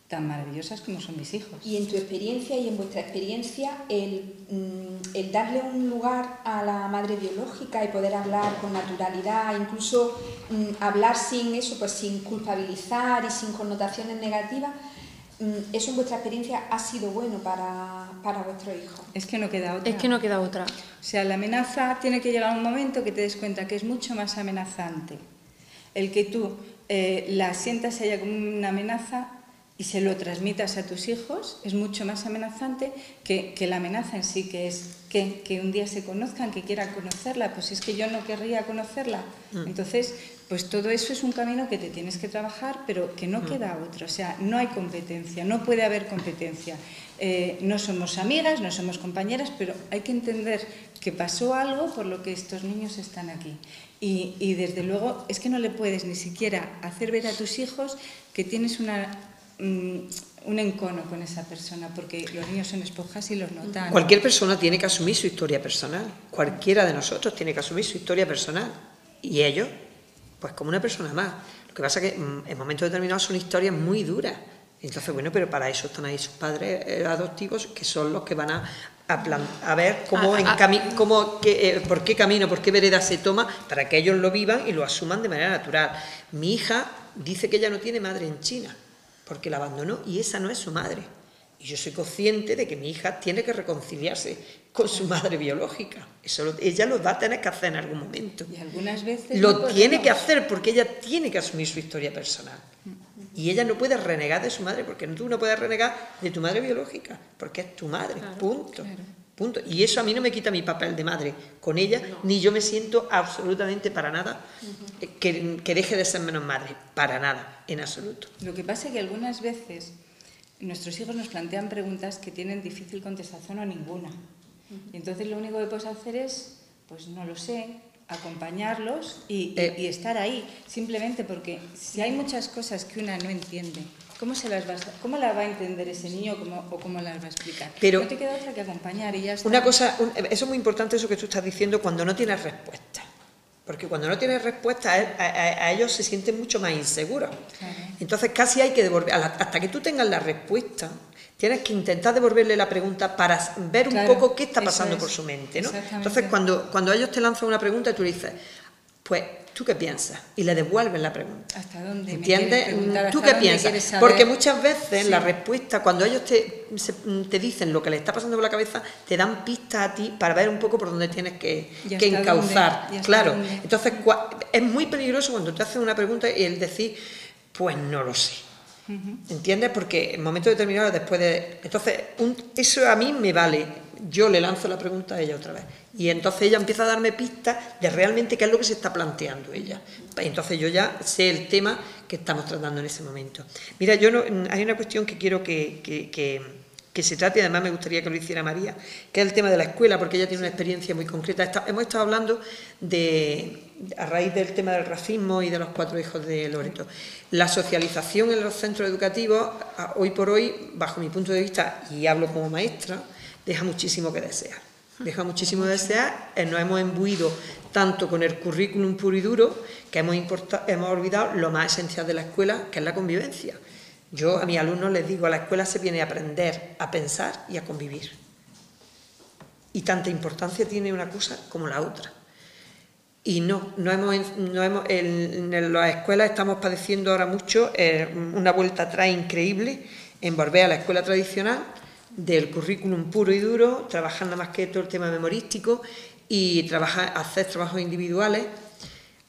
tan maravillosas como son mis hijos. Y en tu experiencia y en vuestra experiencia, el darle un lugar a la madre biológica y poder hablar con naturalidad, incluso hablar sin eso, pues sin culpabilizar y sin connotaciones negativas, ¿eso en vuestra experiencia ha sido bueno para vuestro hijo? Es que no queda otra. Es que no queda otra. O sea, la amenaza tiene que llegar a un momento que te des cuenta que es mucho más amenazante el que tú la sientas a ella como una amenaza y se lo transmitas a tus hijos, es mucho más amenazante que la amenaza en sí, que es que un día se conozcan, que quieran conocerla, pues es que yo no querría conocerla. Entonces, pues todo eso es un camino que te tienes que trabajar, pero que no queda otro, o sea, no hay competencia, no puede haber competencia. No somos amigas, no somos compañeras, pero hay que entender que pasó algo por lo que estos niños están aquí. Y desde luego es que no le puedes ni siquiera hacer ver a tus hijos que tienes un encono con esa persona, porque los niños son esponjas y los notan. Cualquier persona tiene que asumir su historia personal, cualquiera de nosotros tiene que asumir su historia personal, y ellos, pues como una persona más. Lo que pasa es que en momentos determinados son historias muy duras, entonces bueno, pero para eso están ahí sus padres adoptivos, que son los que van a ver por qué camino, por qué vereda se toma, para que ellos lo vivan y lo asuman de manera natural. Mi hija dice que ella no tiene madre en China, porque la abandonó y esa no es su madre. Y yo soy consciente de que mi hija tiene que reconciliarse con su madre biológica. Eso ella lo va a tener que hacer en algún momento. Y algunas veces lo tiene que hacer porque ella tiene que asumir su historia personal. Y ella no puede renegar de su madre, porque tú no puedes renegar de tu madre biológica, porque es tu madre, punto. Claro. punto. Y eso a mí no me quita mi papel de madre con ella, ni yo me siento absolutamente para nada que deje de ser menos madre, para nada, en absoluto. Lo que pasa es que algunas veces nuestros hijos nos plantean preguntas que tienen difícil contestación o ninguna. Y entonces lo único que puedes hacer es, pues no lo sé, acompañarlos y estar ahí, simplemente porque si hay muchas cosas que una no entiende, ¿cómo las va a entender ese niño o cómo las va a explicar? Pero no te queda otra que acompañar y ya está. Una cosa, eso es muy importante, eso que tú estás diciendo, cuando no tienes respuesta. Porque cuando no tienes respuesta, a ellos se sienten mucho más inseguros. Claro. Entonces casi hay que devolver, hasta que tú tengas la respuesta, tienes que intentar devolverle la pregunta para ver un poco qué está pasando por su mente, ¿no? Entonces cuando ellos te lanzan una pregunta, tú le dices, pues, ¿tú qué piensas? Y le devuelven la pregunta. ¿Hasta dónde? ¿Entiendes? ¿Tú qué piensas? Porque muchas veces la respuesta, cuando ellos te dicen lo que les está pasando por la cabeza, te dan pistas a ti para ver un poco por dónde tienes que encauzar. Claro. Entonces, es muy peligroso cuando te hacen una pregunta y el decir, pues no lo sé. ¿Entiendes? Porque en momentos determinados después de... Entonces, eso a mí me vale. Yo le lanzo la pregunta a ella otra vez. Y entonces ella empieza a darme pistas de realmente qué es lo que se está planteando ella. Entonces yo ya sé el tema que estamos tratando en ese momento. Mira, hay una cuestión que quiero que se trate, y además me gustaría que lo hiciera María, que es el tema de la escuela, porque ella tiene una experiencia muy concreta. Hemos estado hablando a raíz del tema del racismo y de los 4 hijos de Loreto. La socialización en los centros educativos, hoy por hoy, bajo mi punto de vista, y hablo como maestra, deja muchísimo que desear. Deja muchísimo que desear. Nos hemos imbuido tanto con el currículum puro y duro que hemos olvidado lo más esencial de la escuela, que es la convivencia. Yo a mis alumnos les digo, a la escuela se viene a aprender a pensar y a convivir. Y tanta importancia tiene una cosa como la otra. Y en las escuelas estamos padeciendo ahora mucho una vuelta atrás increíble en volver a la escuela tradicional del currículum puro y duro, trabajar nada más que todo el tema memorístico y hacer trabajos individuales,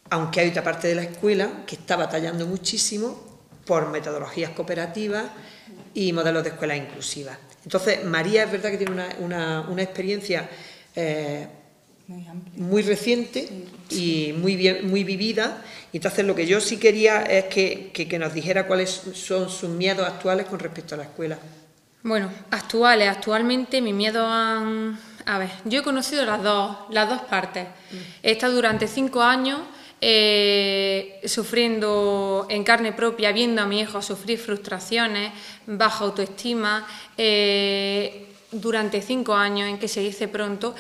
aunque hay otra parte de la escuela que está batallando muchísimo por metodologías cooperativas y modelos de escuelas inclusivas. Entonces, María es verdad que tiene una experiencia muy reciente y muy vivida. Entonces, lo que yo sí quería es que nos dijera cuáles son sus miedos actuales con respecto a la escuela. Bueno, actualmente mis miedos han... A ver, yo he conocido las dos partes. He estado durante 5 años sufriendo en carne propia, viendo a mi hijo sufrir frustraciones, baja autoestima, durante 5 años, en que se dice pronto,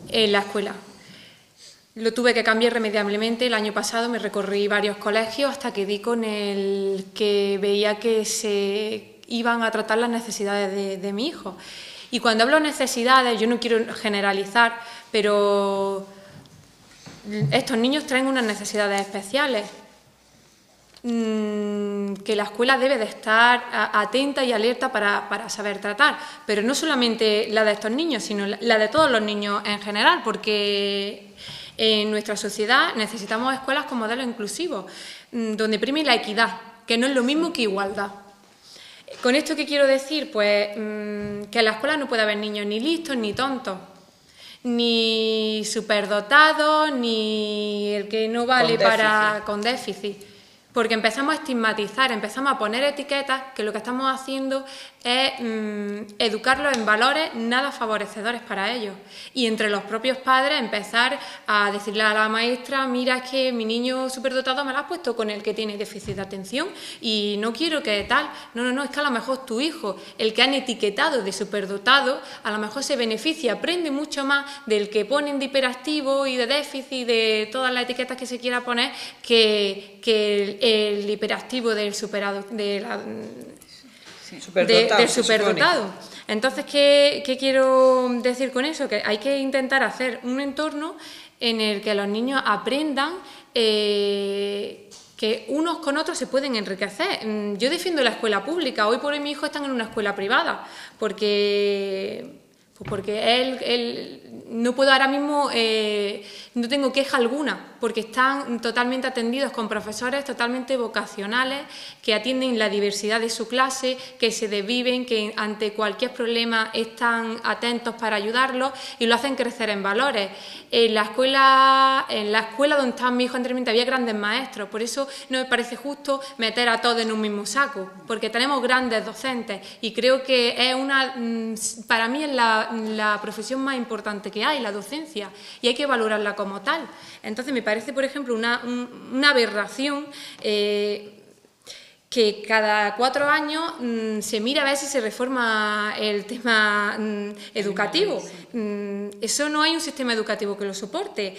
en la escuela. Lo tuve que cambiar irremediablemente. El año pasado me recorrí varios colegios hasta que di con el que veía que se iban a tratar las necesidades de mi hijo. Y cuando hablo de necesidades, yo no quiero generalizar, pero estos niños traen unas necesidades especiales que la escuela debe de estar atenta y alerta para saber tratar, pero no solamente la de estos niños, sino la de todos los niños en general, porque en nuestra sociedad necesitamos escuelas con modelos inclusivos, donde prime la equidad, que no es lo mismo que igualdad. ¿Con esto qué quiero decir? Pues que en la escuela no puede haber niños ni listos ni tontos, ni superdotados, ni el que no vale con déficit. Porque empezamos a estigmatizar, empezamos a poner etiquetas que lo que estamos haciendo es educarlos en valores nada favorecedores para ellos. Y entre los propios padres empezar a decirle a la maestra, mira, es que mi niño superdotado me lo has puesto con el que tiene déficit de atención y no quiero que tal. No, es que a lo mejor tu hijo, el que han etiquetado de superdotado, a lo mejor se beneficia, aprende mucho más del que ponen de hiperactivo y de déficit, de todas las etiquetas que se quiera poner, que el hiperactivo del superdotado. Entonces, ¿qué quiero decir con eso? Que hay que intentar hacer un entorno en el que los niños aprendan que unos con otros se pueden enriquecer. Yo defiendo la escuela pública. Hoy por hoy mi hijo está en una escuela privada porque él no puedo ahora mismo, no tengo queja alguna. porque están totalmente atendidos con profesores totalmente vocacionales, que atienden la diversidad de su clase, que se desviven, que ante cualquier problema están atentos para ayudarlos y lo hacen crecer en valores. En la escuela donde estaba mi hijo anteriormente había grandes maestros, por eso no me parece justo meter a todos en un mismo saco, porque tenemos grandes docentes y creo que es para mí es la profesión más importante que hay, la docencia, y hay que valorarla como tal. Entonces me parece, por ejemplo, una aberración que cada 4 años se mira a ver si se reforma el tema educativo. Eso no hay un sistema educativo que lo soporte.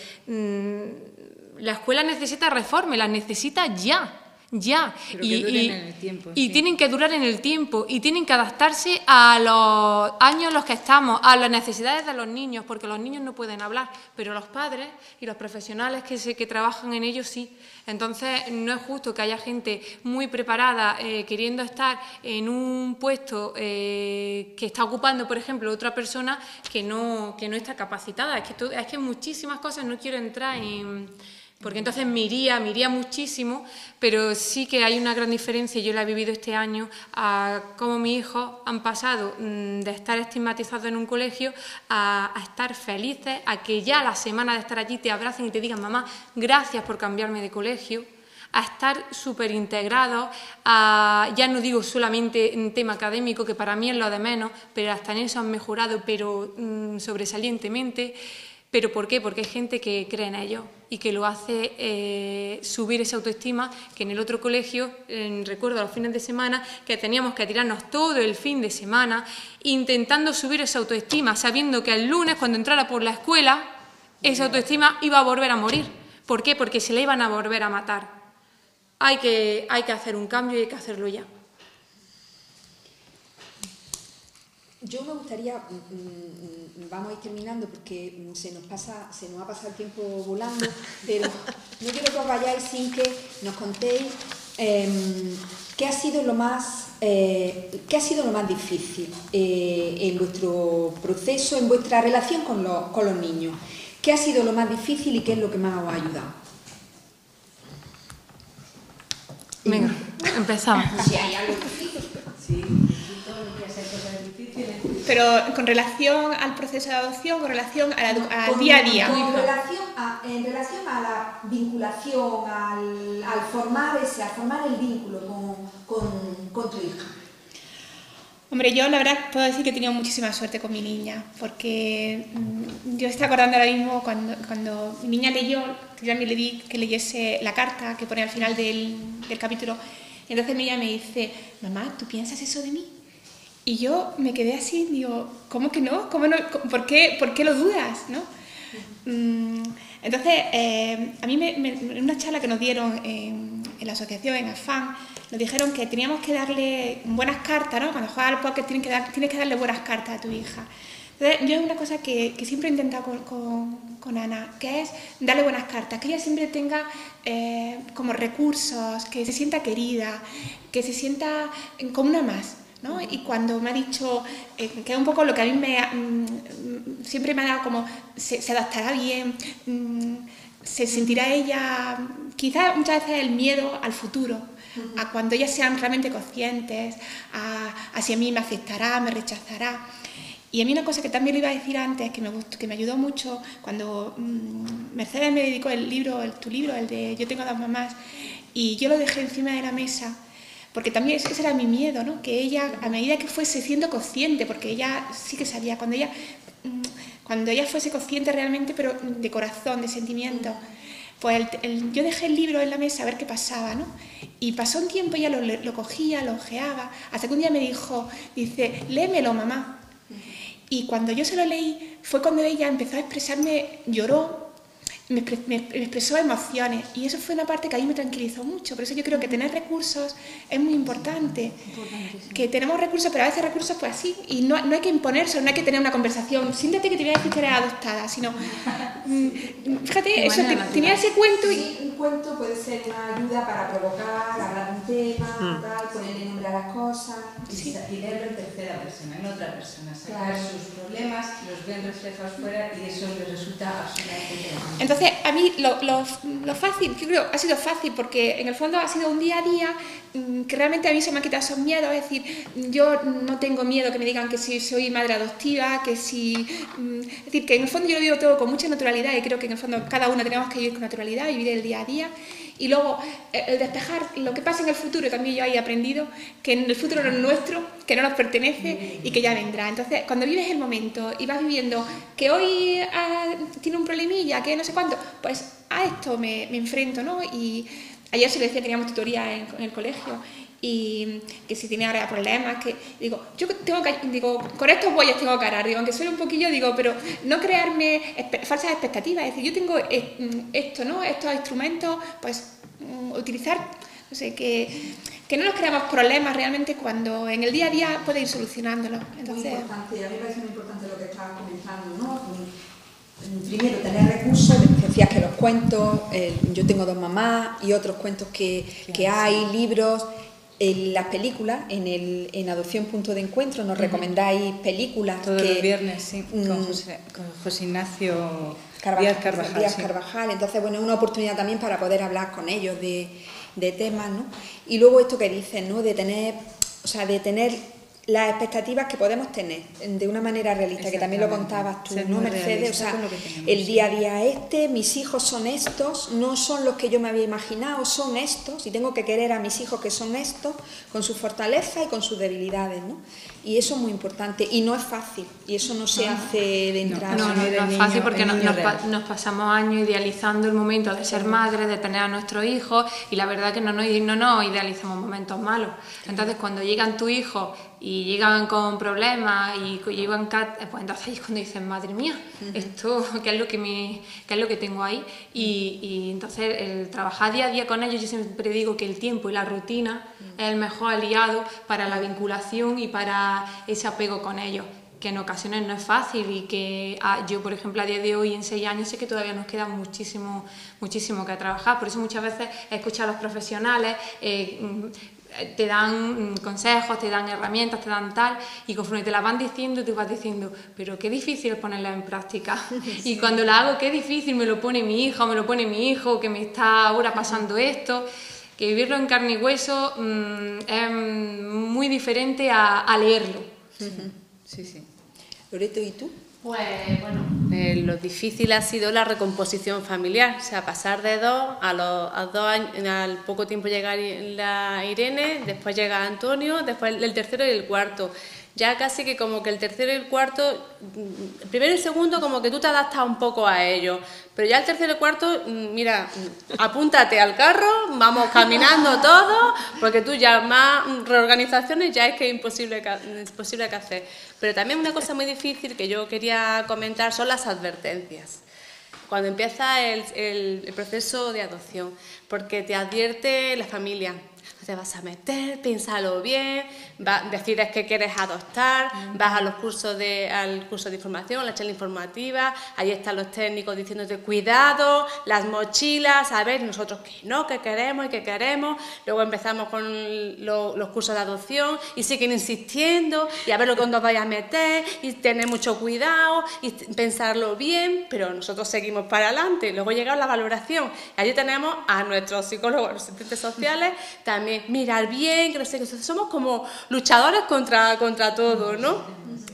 La escuela necesita reformas, las necesita ya. Pero que duren en el tiempo, y sí. tienen que durar en el tiempo y tienen que adaptarse a los años en los que estamos, a las necesidades de los niños, porque los niños no pueden hablar, pero los padres y los profesionales que trabajan en ellos sí. Entonces no es justo que haya gente muy preparada queriendo estar en un puesto que está ocupando, por ejemplo, otra persona que no está capacitada. Es que muchísimas cosas, no quiero entrar en... porque entonces me iría muchísimo, pero sí que hay una gran diferencia, yo la he vivido este año, a cómo mis hijos han pasado de estar estigmatizados en un colegio a estar felices, a que ya la semana de estar allí te abracen y te digan, mamá, gracias por cambiarme de colegio, a estar súper integrados, ya no digo solamente en tema académico, que para mí es lo de menos, pero hasta en eso han mejorado, pero sobresalientemente. ¿Pero por qué? Porque hay gente que cree en ello y que lo hace subir esa autoestima, que en el otro colegio, recuerdo los fines de semana, que teníamos que tirarnos todo el fin de semana intentando subir esa autoestima, sabiendo que el lunes, cuando entrara por la escuela, esa autoestima iba a volver a morir. ¿Por qué? Porque se la iban a volver a matar. Hay que hacer un cambio y hay que hacerlo ya. Yo me gustaría, vamos a ir terminando porque se nos ha pasado el tiempo volando, pero no quiero que os vayáis sin que nos contéis qué ha sido lo más difícil en vuestro proceso, en vuestra relación con los niños. ¿Qué ha sido lo más difícil y qué es lo que más os ha ayudado? Venga, empezamos. Si hay algo difícil. Sí, todo lo que hace cosas difíciles. Pero con relación al proceso de adopción, con relación al día a día. En relación a la vinculación, al formar el vínculo con tu hija. Hombre, yo la verdad puedo decir que he tenido muchísima suerte con mi niña, porque yo estoy acordando ahora mismo cuando mi niña leyó, que yo también le di que leyese la carta que pone al final del capítulo, y entonces ella me dice, mamá, ¿tú piensas eso de mí? Y yo me quedé así, digo, ¿cómo que no? ¿Cómo no? ¿Por qué lo dudas? ¿No? Entonces, a mí en una charla que nos dieron en la asociación, en AFAN, nos dijeron que teníamos que darle buenas cartas, ¿no? Cuando juegas al póker tienes que darle buenas cartas a tu hija. Entonces, yo es una cosa que siempre he intentado con Ana, que es darle buenas cartas, que ella siempre tenga como recursos, que se sienta querida, que se sienta como una más, ¿no? Y cuando me ha dicho, que es un poco lo que a mí siempre me ha dado como, se adaptará bien, se sentirá ella, quizás muchas veces el miedo al futuro, a cuando ellas sean realmente conscientes, a si a mí me aceptará, me rechazará. Y a mí una cosa que también le iba a decir antes, que me ayudó mucho, cuando Mercedes me dedicó tu libro, el de Yo tengo 2 mamás, y yo lo dejé encima de la mesa, porque también ese era mi miedo, ¿no? Que ella, a medida que fuese siendo consciente, porque ella sí que sabía, cuando ella fuese consciente realmente, pero de corazón, de sentimiento, pues yo dejé el libro en la mesa a ver qué pasaba, ¿no? Y pasó un tiempo, ella lo cogía, lo ojeaba, hasta que un día me dice, léemelo, mamá. Y cuando yo se lo leí, fue cuando ella empezó a expresarme, lloró, me expresó emociones, y eso fue una parte que a mí me tranquilizó mucho. Por eso yo creo que tener recursos es muy importante, que tenemos recursos, pero a veces recursos pues así, y no hay que imponerse, no hay que tener una conversación, siéntate que te voy a decir que eres adoptada, sino, fíjate, eso, tenía ese cuento y cuento puede ser una ayuda para provocar, hablar de un tema, tal, ponerle nombre a las cosas. Y leerlo en tercera persona, en otra persona, sacar Claro. sus problemas, los ven reflejados fuera y eso les resulta absolutamente interesante. Entonces, a mí lo fácil, yo creo, ha sido fácil porque en el fondo ha sido un día a día que realmente a mí se me han quitado esos miedos. Es decir, yo no tengo miedo que me digan que si soy madre adoptiva, que si... Es decir, que en el fondo yo lo vivo todo con mucha naturalidad y creo que en el fondo cada una tenemos que vivir con naturalidad y vivir el día a día. Y luego, el despejar lo que pasa en el futuro, también yo ahí he aprendido que en el futuro no es nuestro, que no nos pertenece y que ya vendrá. Entonces, cuando vives el momento y vas viviendo que hoy tiene un problemilla, que no sé cuánto, pues a esto me enfrento, ¿no? Y ayer se le decía, teníamos tutoría en el colegio, y que si tiene ahora problemas, que digo, yo tengo que, digo, con estos bueyes tengo que arar, digo, aunque suene un poquillo, digo, pero no crearme falsas expectativas, es decir, yo tengo esto, ¿no? Estos instrumentos, pues utilizar, no sé, que no nos creamos problemas realmente cuando en el día a día puede ir solucionándolos. Entonces, muy importante, a mí me parece muy importante lo que estabas comentando, ¿no? Primero, tener recursos, decías que los cuentos, yo tengo 2 mamás y otros cuentos que hay, libros, las películas, en Adopción Punto de Encuentro nos recomendáis películas. Todos los viernes, sí, con José Ignacio Díaz Carvajal. Entonces, bueno, es una oportunidad también para poder hablar con ellos de temas, ¿no? Y luego esto que dices, ¿no? De tener las expectativas que podemos tener de una manera realista, que también lo contabas tú, ¿no, Mercedes? O sea, el día a día mis hijos son estos, no son los que yo me había imaginado, son estos, y tengo que querer a mis hijos que son estos, con sus fortalezas y con sus debilidades, ¿no? Y eso es muy importante, y no es fácil, y eso no se hace de entrada. No es fácil porque nos pasamos años idealizando el momento de ser madre, de tener a nuestros hijos, y la verdad que no nos idealizamos momentos malos. Entonces, cuando llegan tus hijos y llegan con problemas y llegan, pues entonces ahí es cuando dicen, madre mía, esto, ¿qué es lo que tengo ahí? Y entonces el trabajar día a día con ellos, yo siempre digo que el tiempo y la rutina es el mejor aliado para la vinculación y para ese apego con ellos, que en ocasiones no es fácil y que yo, por ejemplo, a día de hoy, en 6 años, sé que todavía nos queda muchísimo que trabajar. Por eso muchas veces he escuchado a los profesionales, te dan consejos, te dan herramientas, te dan tal, y conforme te las van diciendo, te vas diciendo, pero qué difícil es ponerlas en práctica. Y cuando la hago, qué difícil me lo pone mi hija, me lo pone mi hijo, que me está ahora pasando esto. Que vivirlo en carne y hueso es muy diferente a leerlo. Sí. Loreto, ¿y tú? Pues bueno, lo difícil ha sido la recomposición familiar, o sea, pasar de 2 a los 2 años, al poco tiempo llega la Irene, después llega Antonio, después el tercero y el cuarto. Ya casi que como que el tercero y el cuarto, el primero y el segundo como que tú te adaptas un poco a ellos, pero ya el tercero y el cuarto, mira, apúntate al carro, vamos caminando todos, porque tú ya más reorganizaciones ya es que es imposible que hacer. Pero también una cosa muy difícil que yo quería comentar son las advertencias. Cuando empieza el proceso de adopción, porque te advierte la familia. Te vas a meter, piénsalo bien, decides que quieres adoptar, vas a los al curso de información, a la charla informativa, ahí están los técnicos diciéndote cuidado, las mochilas, a ver, nosotros que no, que queremos y que queremos, luego empezamos con los cursos de adopción y siguen insistiendo y a ver lo que nos vaya a meter y tener mucho cuidado y pensarlo bien, pero nosotros seguimos para adelante. Luego llega la valoración y allí tenemos a nuestros psicólogos, los asistentes sociales, también mirar bien, que no sé, que somos como luchadores contra todo, ¿no?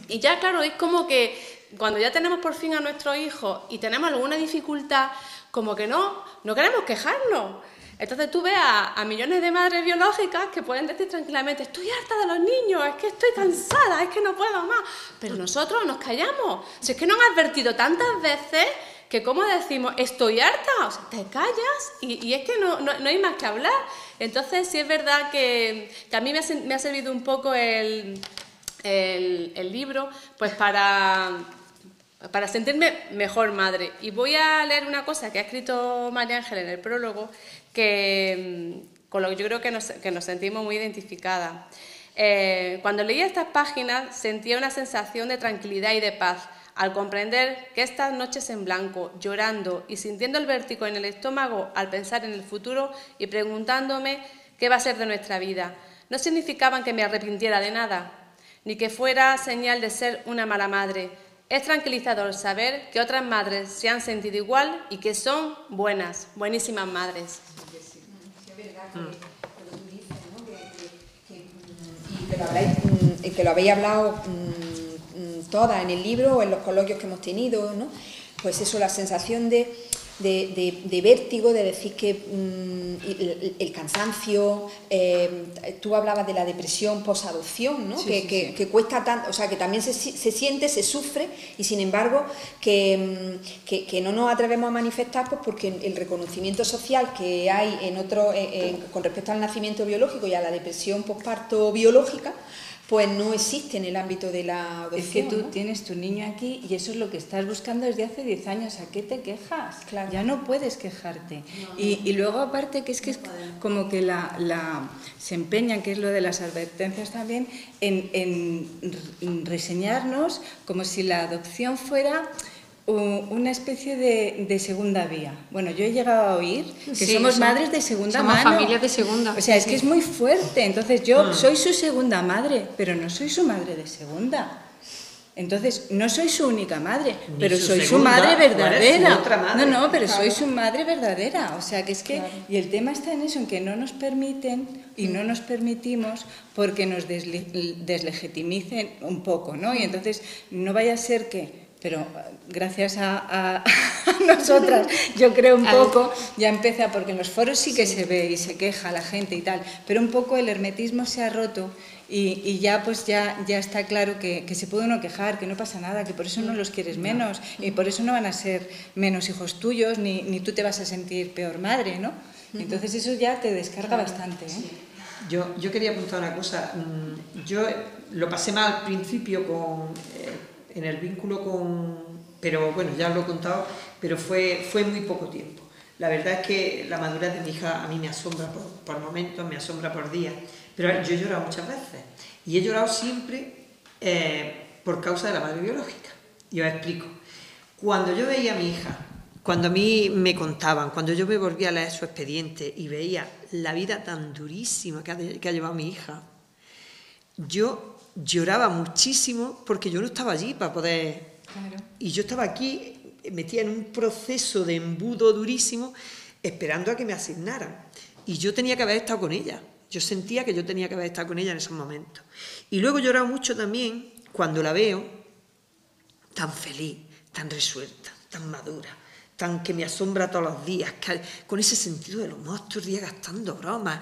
Y ya claro, es como que cuando ya tenemos por fin a nuestros hijos y tenemos alguna dificultad, como que no queremos quejarnos. Entonces tú ves a millones de madres biológicas que pueden decir tranquilamente, estoy harta de los niños, es que estoy cansada, es que no puedo más. Pero nosotros nos callamos. Si es que nos han advertido tantas veces que como decimos, estoy harta, o sea, te callas y es que no hay más que hablar. Entonces sí es verdad que a mí me ha servido un poco el libro pues para sentirme mejor madre. Y voy a leer una cosa que ha escrito María Ángel en el prólogo, con lo que yo creo que nos sentimos muy identificadas. Cuando leía estas páginas sentía una sensación de tranquilidad y de paz, al comprender que estas noches en blanco, llorando y sintiendo el vértigo en el estómago al pensar en el futuro y preguntándome qué va a ser de nuestra vida, no significaban que me arrepintiera de nada, ni que fuera señal de ser una mala madre. Es tranquilizador saber que otras madres se han sentido igual y que son buenas, buenísimas madres. Sí, es verdad que lo que tú dices, ¿no? Que lo habéis hablado todas en el libro o en los coloquios que hemos tenido, ¿no? Pues eso, la sensación de vértigo, de decir que el cansancio, tú hablabas de la depresión posadopción, ¿no? Que cuesta tanto, o sea, que también se siente, se sufre, y sin embargo que no nos atrevemos a manifestar, pues porque el reconocimiento social que hay con respecto al nacimiento biológico y a la depresión posparto biológica, pues no existe en el ámbito de la adopción. Es que tú, ¿no? tienes tu niño aquí y eso es lo que estás buscando desde hace 10 años. ¿A qué te quejas? Claro. Ya no puedes quejarte. Y luego aparte que es como que se empeñan, que es lo de las advertencias también, en reseñarnos como si la adopción fuera una especie de segunda vía. Bueno, yo he llegado a oír que somos madres de segunda mano. Somos familias de segunda. O sea, es que es muy fuerte. Entonces yo soy su segunda madre, pero no soy su madre de segunda. Entonces, no soy su única madre, pero soy su madre verdadera. No, pero soy su madre verdadera. O sea, que es que... Y el tema está en eso, en que no nos permiten y no nos permitimos porque nos deslegitimicen un poco, ¿no? Y entonces, no vaya a ser que... Pero gracias a nosotras, yo creo un poco, ya empieza, porque en los foros sí que se ve y se queja la gente y tal, pero un poco el hermetismo se ha roto y ya pues ya está claro que se puede uno quejar, que no pasa nada, que por eso no los quieres menos y por eso no van a ser menos hijos tuyos, ni tú te vas a sentir peor madre, ¿no? Entonces eso ya te descarga bastante, ¿eh? Yo quería apuntar una cosa. Yo lo pasé mal al principio en el vínculo pero bueno, ya lo he contado, pero fue muy poco tiempo. La verdad es que la madurez de mi hija a mí me asombra por momentos, me asombra por días, pero yo he llorado muchas veces y he llorado siempre por causa de la madre biológica. Y os explico. Cuando yo veía a mi hija, cuando a mí me contaban, cuando yo me volvía a leer su expediente y veía la vida tan durísima que ha llevado mi hija, yo lloraba muchísimo porque yo no estaba allí para poder... Claro. Y yo estaba aquí metida en un proceso de embudo durísimo esperando a que me asignaran. Y yo tenía que haber estado con ella. Yo sentía que yo tenía que haber estado con ella en esos momentos. Y luego he llorado mucho también cuando la veo tan feliz, tan resuelta, tan madura, tan que me asombra todos los días, con ese sentido del humor, todo el día gastando bromas.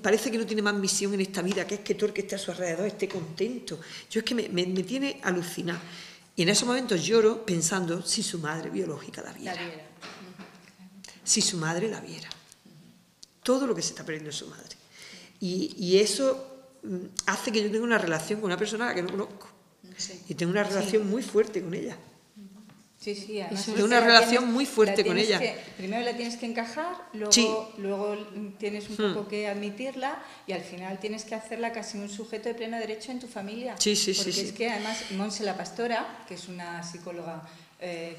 Parece que no tiene más misión en esta vida, que es que todo el que esté a su alrededor esté contento. Yo es que me tiene alucinada. Y en esos momentos lloro pensando si su madre biológica la viera. Si su madre la viera. Todo lo que se está perdiendo en su madre. Y eso hace que yo tenga una relación con una persona a la que no conozco. Sí. Y tengo una relación muy fuerte con ella. Sí, además tengo una relación muy fuerte con ella. Primero la tienes que encajar, luego tienes un poco que admitirla y al final tienes que hacerla casi un sujeto de pleno derecho en tu familia. Sí. Porque es que además Montse la Pastora, que es una psicóloga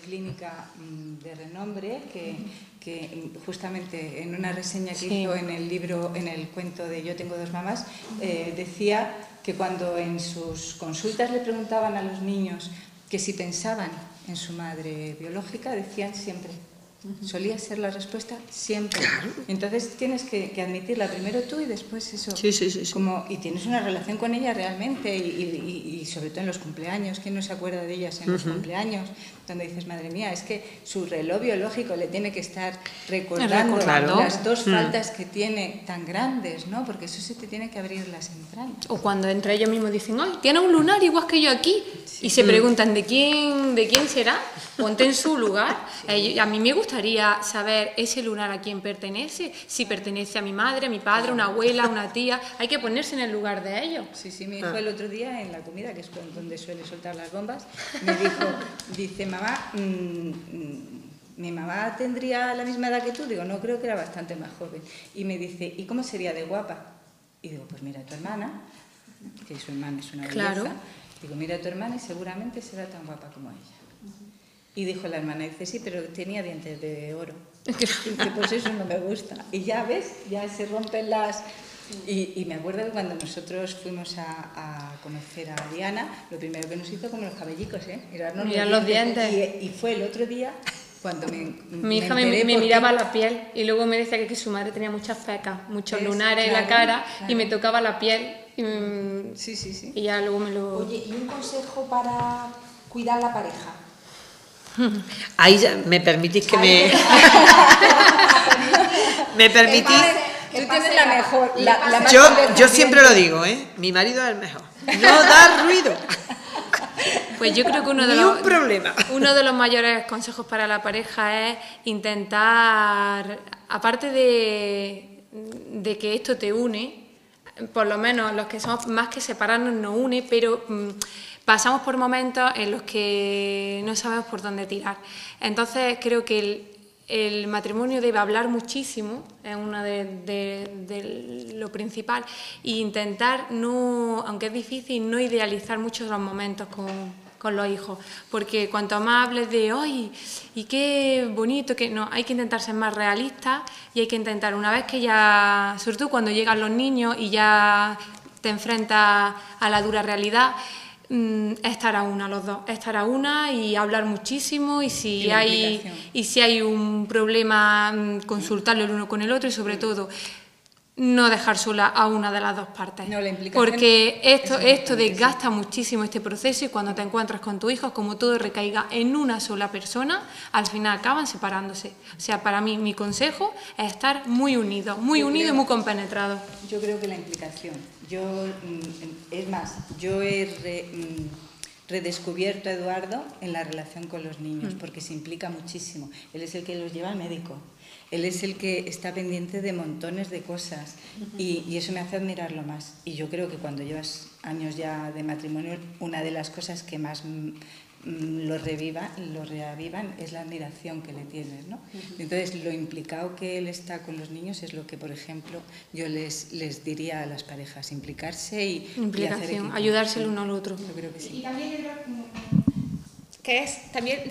clínica de renombre, que justamente en una reseña que hizo en el libro, en el cuento de Yo tengo dos mamás, decía que cuando en sus consultas le preguntaban a los niños que si pensaban en su madre biológica, decían siempre. Solía ser la respuesta siempre. Claro. Entonces tienes que admitirla primero tú y después eso. Sí. Y tienes una relación con ella realmente y sobre todo en los cumpleaños. ¿Quién no se acuerda de ellas en los cumpleaños? Donde dices, madre mía, es que su reloj biológico le tiene que estar recordando las dos faltas que tiene tan grandes, ¿no? Porque eso se te tiene que abrir las entrañas. O cuando entre ellos mismos dicen, ¡ay, tiene un lunar igual que yo aquí! Sí. Y se preguntan, ¿de quién será? Ponte en su lugar. A mí me gustaría saber ese lunar a quién pertenece, si pertenece a mi madre, a mi padre, a una abuela, a una tía. Hay que ponerse en el lugar de ellos. Sí, mi hijo el otro día en la comida, que es donde suele soltar las bombas, me dice, mamá, ¿mi mamá tendría la misma edad que tú? Digo, no, creo que era bastante más joven. Y me dice, ¿y cómo sería de guapa? Y digo, pues mira, tu hermana, que su hermana es una belleza. Claro. Digo, mira a tu hermana y seguramente será tan guapa como ella. Y dijo la hermana, dice, sí, pero tenía dientes de oro. Dice, pues eso no me gusta. Y ya ves, ya se rompen las... Y me acuerdo que cuando nosotros fuimos a conocer a Diana, lo primero que nos hizo como los cabellicos, mirarnos los dientes. Y fue el otro día cuando mi hija me miraba la piel y luego me decía que su madre tenía muchas pecas, muchos lunares en la cara, y me tocaba la piel y, sí. Y ya luego me lo... Oye, ¿y un consejo para cuidar la pareja? Ahí ya, me permitís que me... me permitís... Tú tienes la mejor, la más yo siempre lo digo, mi marido es el mejor. No da ruido. Pues yo creo que uno de los mayores consejos para la pareja es intentar, aparte de que esto te une, por lo menos los que somos más que separarnos nos une, pero pasamos por momentos en los que no sabemos por dónde tirar. Entonces creo que el matrimonio debe hablar muchísimo, es una de lo principal, e intentar, no, aunque es difícil, no idealizar mucho los momentos con los hijos, porque cuanto más hables de ¡ay! Y qué bonito, que no, hay que intentar ser más realistas y hay que intentar, una vez que ya, sobre todo cuando llegan los niños y ya te enfrentas a la dura realidad, estar a una los dos, estar a una y hablar muchísimo, y si hay un problema, consultarlo el uno con el otro, y sobre todo no dejar sola a una de las dos partes, porque esto desgasta muchísimo este proceso, y cuando te encuentras con tu hijo, como todo recaiga en una sola persona, al final acaban separándose. O sea, para mí mi consejo es estar muy unidos y muy compenetrados. Yo creo que la implicación, es más, yo he redescubierto a Eduardo en la relación con los niños, porque se implica muchísimo. Él es el que los lleva al médico. Él es el que está pendiente de montones de cosas, y eso me hace admirarlo más. Y yo creo que cuando llevas años ya de matrimonio, una de las cosas que más lo reavivan es la admiración que le tienes, ¿no? Entonces, lo implicado que él está con los niños es lo que, por ejemplo, yo les diría a las parejas: implicarse y hacer equipo. Ayudarse el uno al otro. Yo creo que sí. Y también yo creo que es también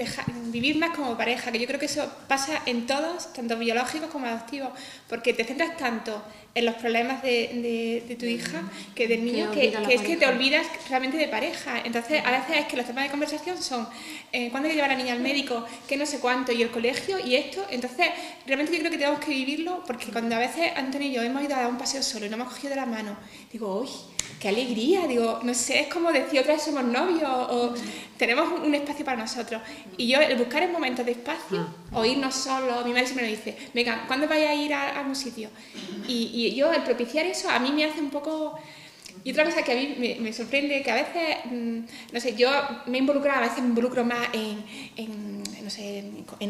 vivir más como pareja, que yo creo que eso pasa en todos, tanto biológicos como adoptivos, porque te centras tanto en los problemas de tu hija, que del niño, que es que te olvidas realmente de pareja. Entonces, a veces es que los temas de conversación son cuándo hay que llevar a la niña al médico, qué no sé cuánto, y el colegio, y esto. Entonces, realmente yo creo que tenemos que vivirlo, porque cuando a veces Antonio y yo hemos ido a dar un paseo solo y nos hemos cogido de la mano, digo, ¡uy! ¡Qué alegría! Digo, no sé, es como decir otra vez somos novios, o tenemos un espacio para nosotros. Y yo, el buscar en momentos de espacio, o irnos solos, mi madre siempre me dice, venga, ¿cuándo vais a ir a algún sitio? Y yo, el propiciar eso, a mí me hace un poco... Y otra cosa que a mí me sorprende, que a veces, no sé, yo me a veces me involucro más en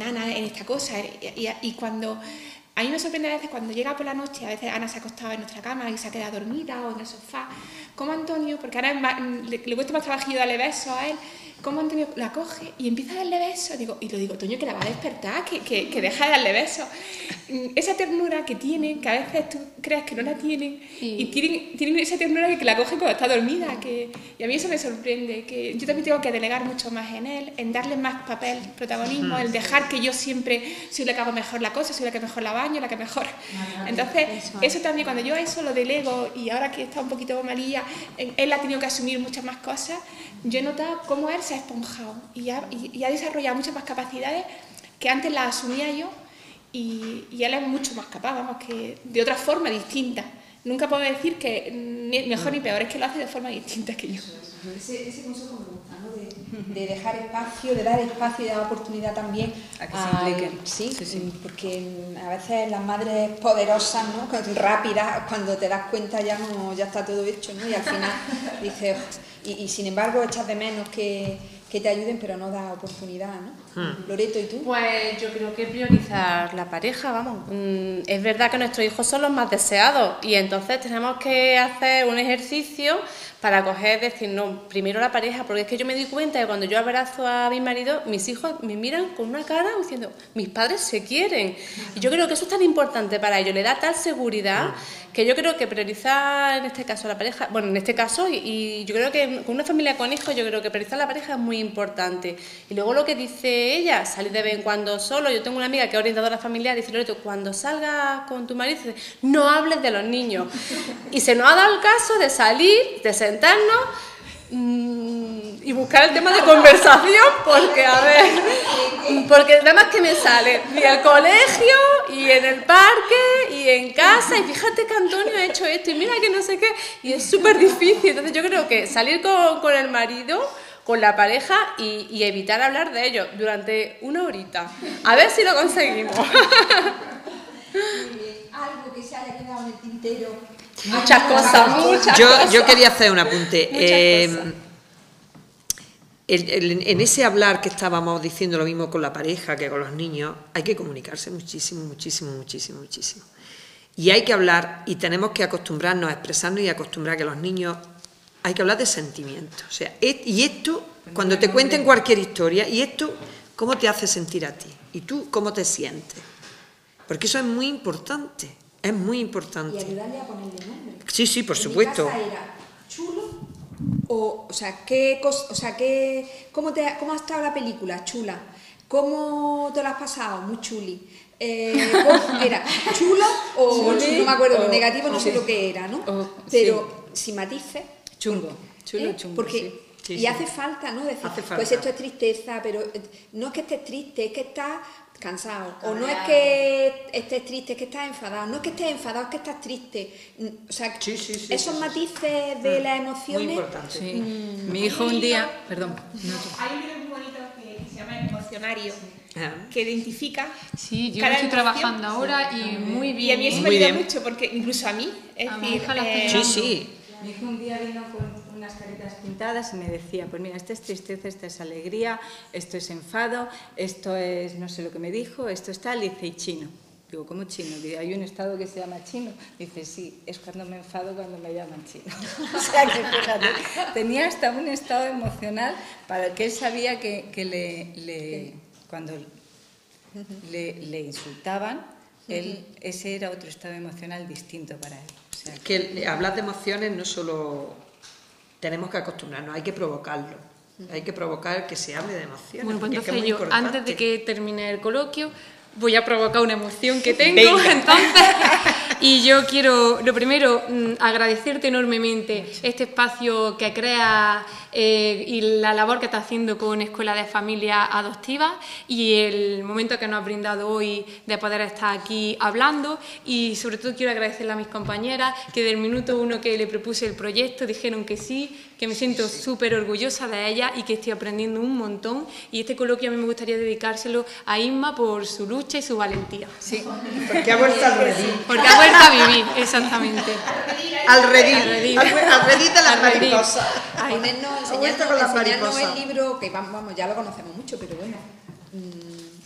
Ana, en esta cosa, y cuando... A mí me sorprende a veces cuando llega por la noche, a veces Ana se ha acostado en nuestra cama y se ha quedado dormida, o en el sofá, como Antonio, porque ahora le cuesta más trabajillo darle besos a él, como Antonio la coge y empieza a darle besos, y le digo, Toño, que la va a despertar, que deja de darle besos. Esa ternura que tienen, que a veces tú crees que no la tienen, y tienen esa ternura que la cogen cuando está dormida, y a mí eso me sorprende, que yo también tengo que delegar mucho más en él, en darle más papel, protagonismo, el dejar que yo siempre soy la que hago mejor la cosa, soy la que mejor la baño, la que mejor... Entonces, eso también, cuando yo eso lo delego, y ahora que está un poquito malilla, él ha tenido que asumir muchas más cosas, yo he notado cómo él se ha esponjado y ha desarrollado muchas más capacidades que antes las asumía yo, y él es mucho más capaz, vamos, que de otra forma distinta. Nunca puedo decir que ni mejor ni peor, es que lo hace de forma distinta que yo. Ese consejo me gusta, ¿no? De dejar espacio, de dar espacio y dar oportunidad también a que se impliquen. Sí, porque a veces las madres poderosas, ¿no? Rápidas, cuando te das cuenta ya está todo hecho, ¿no? Y al final dices, y sin embargo echas de menos que que te ayuden, pero no da oportunidad, ¿no? Loreto, ¿y tú? Pues yo creo que priorizar la pareja, vamos. Es verdad que nuestros hijos son los más deseados y entonces tenemos que hacer un ejercicio para decir, no, primero la pareja, porque es que yo me di cuenta de que cuando yo abrazo a mi marido, mis hijos me miran con una cara diciendo, mis padres se quieren. Y yo creo que eso es tan importante para ellos, le da tal seguridad que yo creo que priorizar en este caso la pareja, bueno, en este caso, y yo creo que con una familia con hijos, yo creo que priorizar la pareja es muy importante. Y luego lo que dice ella, salir de vez en cuando solo. Yo tengo una amiga que es orientadora familiar, dice, Loreto, cuando salgas con tu marido, no hables de los niños. Y se nos ha dado el caso de salir, de sentarnos y buscar el tema de conversación, porque, a ver, porque nada más que me sale ni al colegio, y en el parque, y en casa, y fíjate que Antonio ha hecho esto, y mira que no sé qué, y es súper difícil. Entonces yo creo que salir con el marido, con la pareja, y evitar hablar de ello durante una horita. A ver si lo conseguimos. Algo que se haya quedado en el tintero. Muchas cosas. Yo quería hacer un apunte. En ese hablar que estábamos diciendo lo mismo con la pareja que con los niños, hay que comunicarse muchísimo, muchísimo, muchísimo, muchísimo. Y hay que hablar, y tenemos que acostumbrarnos a expresarnos y acostumbrar que los niños hay que hablar de sentimientos. O sea, y esto, cuando te cuenten cualquier historia, y esto, ¿cómo te hace sentir a ti? ¿Y tú cómo te sientes? Porque eso es muy importante. Es muy importante. Y ayudarle a ponerle nombre. Sí, sí, por en supuesto. Mi casa era chulo, o sea, ¿cómo ha estado la película? Chula. ¿Cómo te lo has pasado? Muy chuli. Era chulo o Chuli, no me acuerdo, o, lo negativo no sé sí. lo que era, ¿no? Pero sin matices. Chungo, chulo, chungo. Porque sí. Sí, y sí. hace falta, ¿no? Decir, Hace falta. pues esto es tristeza, pero no es que estés triste, es que estás cansado. O no es que estés triste, es que estás enfadado. No es que estés enfadado, es que estás triste. O sea, Sí, sí, sí, esos sí, matices de las emociones. Muy importante. Sí. Mi hijo un día, perdón, Hay un libro muy bonito que se llama Emocionario, Ah. que identifica Sí, yo cada lo estoy emoción. trabajando ahora y muy Y a mí bien. eso me Muy ayuda bien. mucho, porque incluso a mí, es A mi decir, hija la estoy Sí, llevando. sí. mi hijo un día vino con unas caritas pintadas y me decía, pues mira, esto es tristeza, esto es alegría, esto es enfado, esto es, no sé lo que me dijo, esto es tal, y dice, y chino. Digo, ¿cómo chino? Dice, hay un estado que se llama chino. Dice, sí, es cuando me enfado cuando me llaman chino. O sea que fíjate, tenía hasta un estado emocional para el que él sabía que cuando le insultaban, ese era otro estado emocional distinto para él. O sea, Que hablar de emociones no solo tenemos que acostumbrarnos, hay que provocarlo. Hay que provocar que se hable de emociones. Bueno, pues porque es que es entonces muy yo, importante. antes de que termine el coloquio, voy a provocar una emoción que tengo. Venga. Entonces, y yo quiero, lo primero, agradecerte enormemente este espacio que creas y la labor que estás haciendo con Escuela de Familias Adoptivas y el momento que nos has brindado hoy de poder estar aquí hablando. Y sobre todo quiero agradecerle a mis compañeras que del minuto uno que le propuse el proyecto dijeron que sí, que me siento súper orgullosa de ellas y que estoy aprendiendo un montón. Y este coloquio a mí me gustaría dedicárselo a Inma por su lucha y su valentía. sí. Porque ha vuelto al redil. Porque ha vuelto a vivir, exactamente. Al redil. Al redil. Al redil de las Al redil. mariposas. Ponernos, Ha vuelto con las enseñarnos mariposas. el libro, que vamos, ya lo conocemos mucho, pero bueno,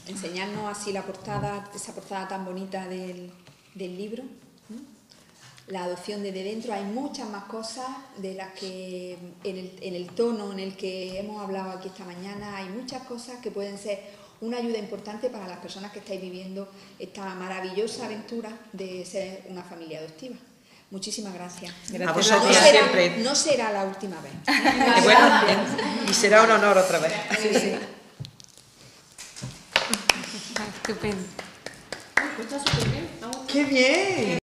enseñarnos así la portada, esa portada tan bonita del libro, ¿no? La adopción desde dentro. Hay muchas más cosas de las que en el tono en el que hemos hablado aquí esta mañana, hay muchas cosas que pueden ser una ayuda importante para las personas que estáis viviendo esta maravillosa aventura de ser una familia adoptiva. Muchísimas gracias. A vosotros siempre. No será la última vez. Bueno, y será un honor otra vez. Sí, sí. Estupendo. Está súper bien. ¡Qué bien!